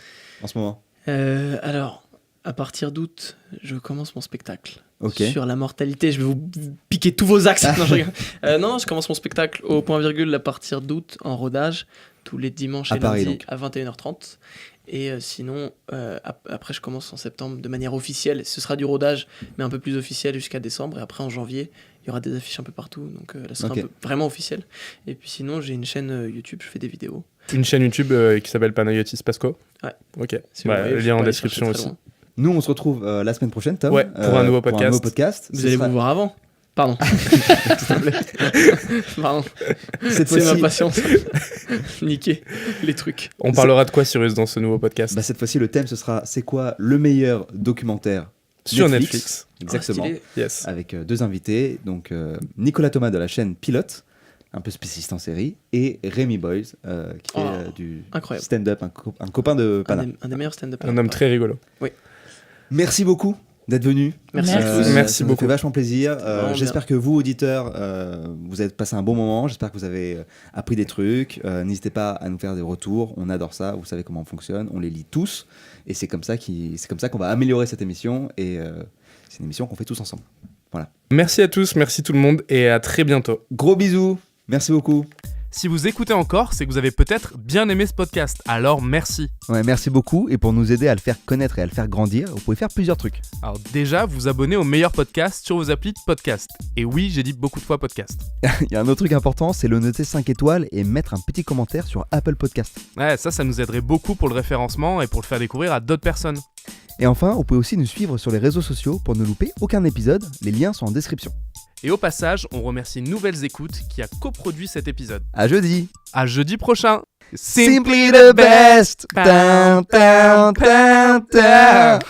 en ce moment? Alors, à partir d'août, je commence mon spectacle. Ok. Sur la mortalité. Je vais vous piquer tous vos axes. Non, je rigole. Non, je commence mon spectacle au point virgule à partir d'août en rodage, tous les dimanches À et Paris, lundis donc. à 21h30. Et sinon, après, je commence en septembre de manière officielle. Ce sera du rodage, mais un peu plus officiel jusqu'à décembre. Et après, en janvier, il y aura des affiches un peu partout. Donc là, ce sera Ok. un peu vraiment officiel. Et puis sinon, j'ai une chaîne YouTube, je fais des vidéos. Une chaîne YouTube qui s'appelle Panayotis Pasco. Ouais. Ok. Si vous Bah, voulez, le je lien vais en pas aller description chercher très aussi. loin. Nous, on se retrouve la semaine prochaine, Tom. Ouais, pour un nouveau podcast. Vous allez vous voir avant. Pardon. Pardon. Cette C'est ma fois-ci, patience. Niquer les trucs. On parlera de quoi, Cyrus, dans ce nouveau podcast? cette fois-ci, le thème, ce sera c'est quoi le meilleur documentaire Sur Netflix. Exactement. stylé. Yes. Avec deux invités, donc Nicolas Thomas de la chaîne Pilote, un peu spécialiste en série, et Rémi Boys, qui fait du incroyable. stand-up, un copain de Pana. Un des meilleurs stand-up. Un homme très rigolo. Merci beaucoup d'être venu. Merci. Merci ça nous beaucoup. fait vachement plaisir. Vraiment J'espère que vous, auditeurs, vous avez passé un bon moment. J'espère que vous avez appris des trucs. N'hésitez pas à nous faire des retours. On adore ça. Vous savez comment on fonctionne. On les lit tous. Et c'est comme ça qu'on va améliorer cette émission. Et c'est une émission qu'on fait tous ensemble. Voilà. Merci à tous, merci tout le monde et à très bientôt. Gros bisous. Merci beaucoup. Si vous écoutez encore, c'est que vous avez peut-être bien aimé ce podcast, alors merci. Ouais, merci beaucoup. Et pour nous aider à le faire connaître et à le faire grandir, vous pouvez faire plusieurs trucs. Alors déjà, vous abonnez au meilleur podcast sur vos applis de podcast. Et oui, j'ai dit beaucoup de fois podcast. Il y a un autre truc important, c'est le noter 5 étoiles et mettre un petit commentaire sur Apple Podcast. Ouais, ça nous aiderait beaucoup pour le référencement et pour le faire découvrir à d'autres personnes. Et enfin, vous pouvez aussi nous suivre sur les réseaux sociaux pour ne louper aucun épisode. Les liens sont en description. Et au passage, on remercie Nouvelles Écoutes qui a coproduit cet épisode. À jeudi. À jeudi prochain. Simply the best. Down, down, down, down.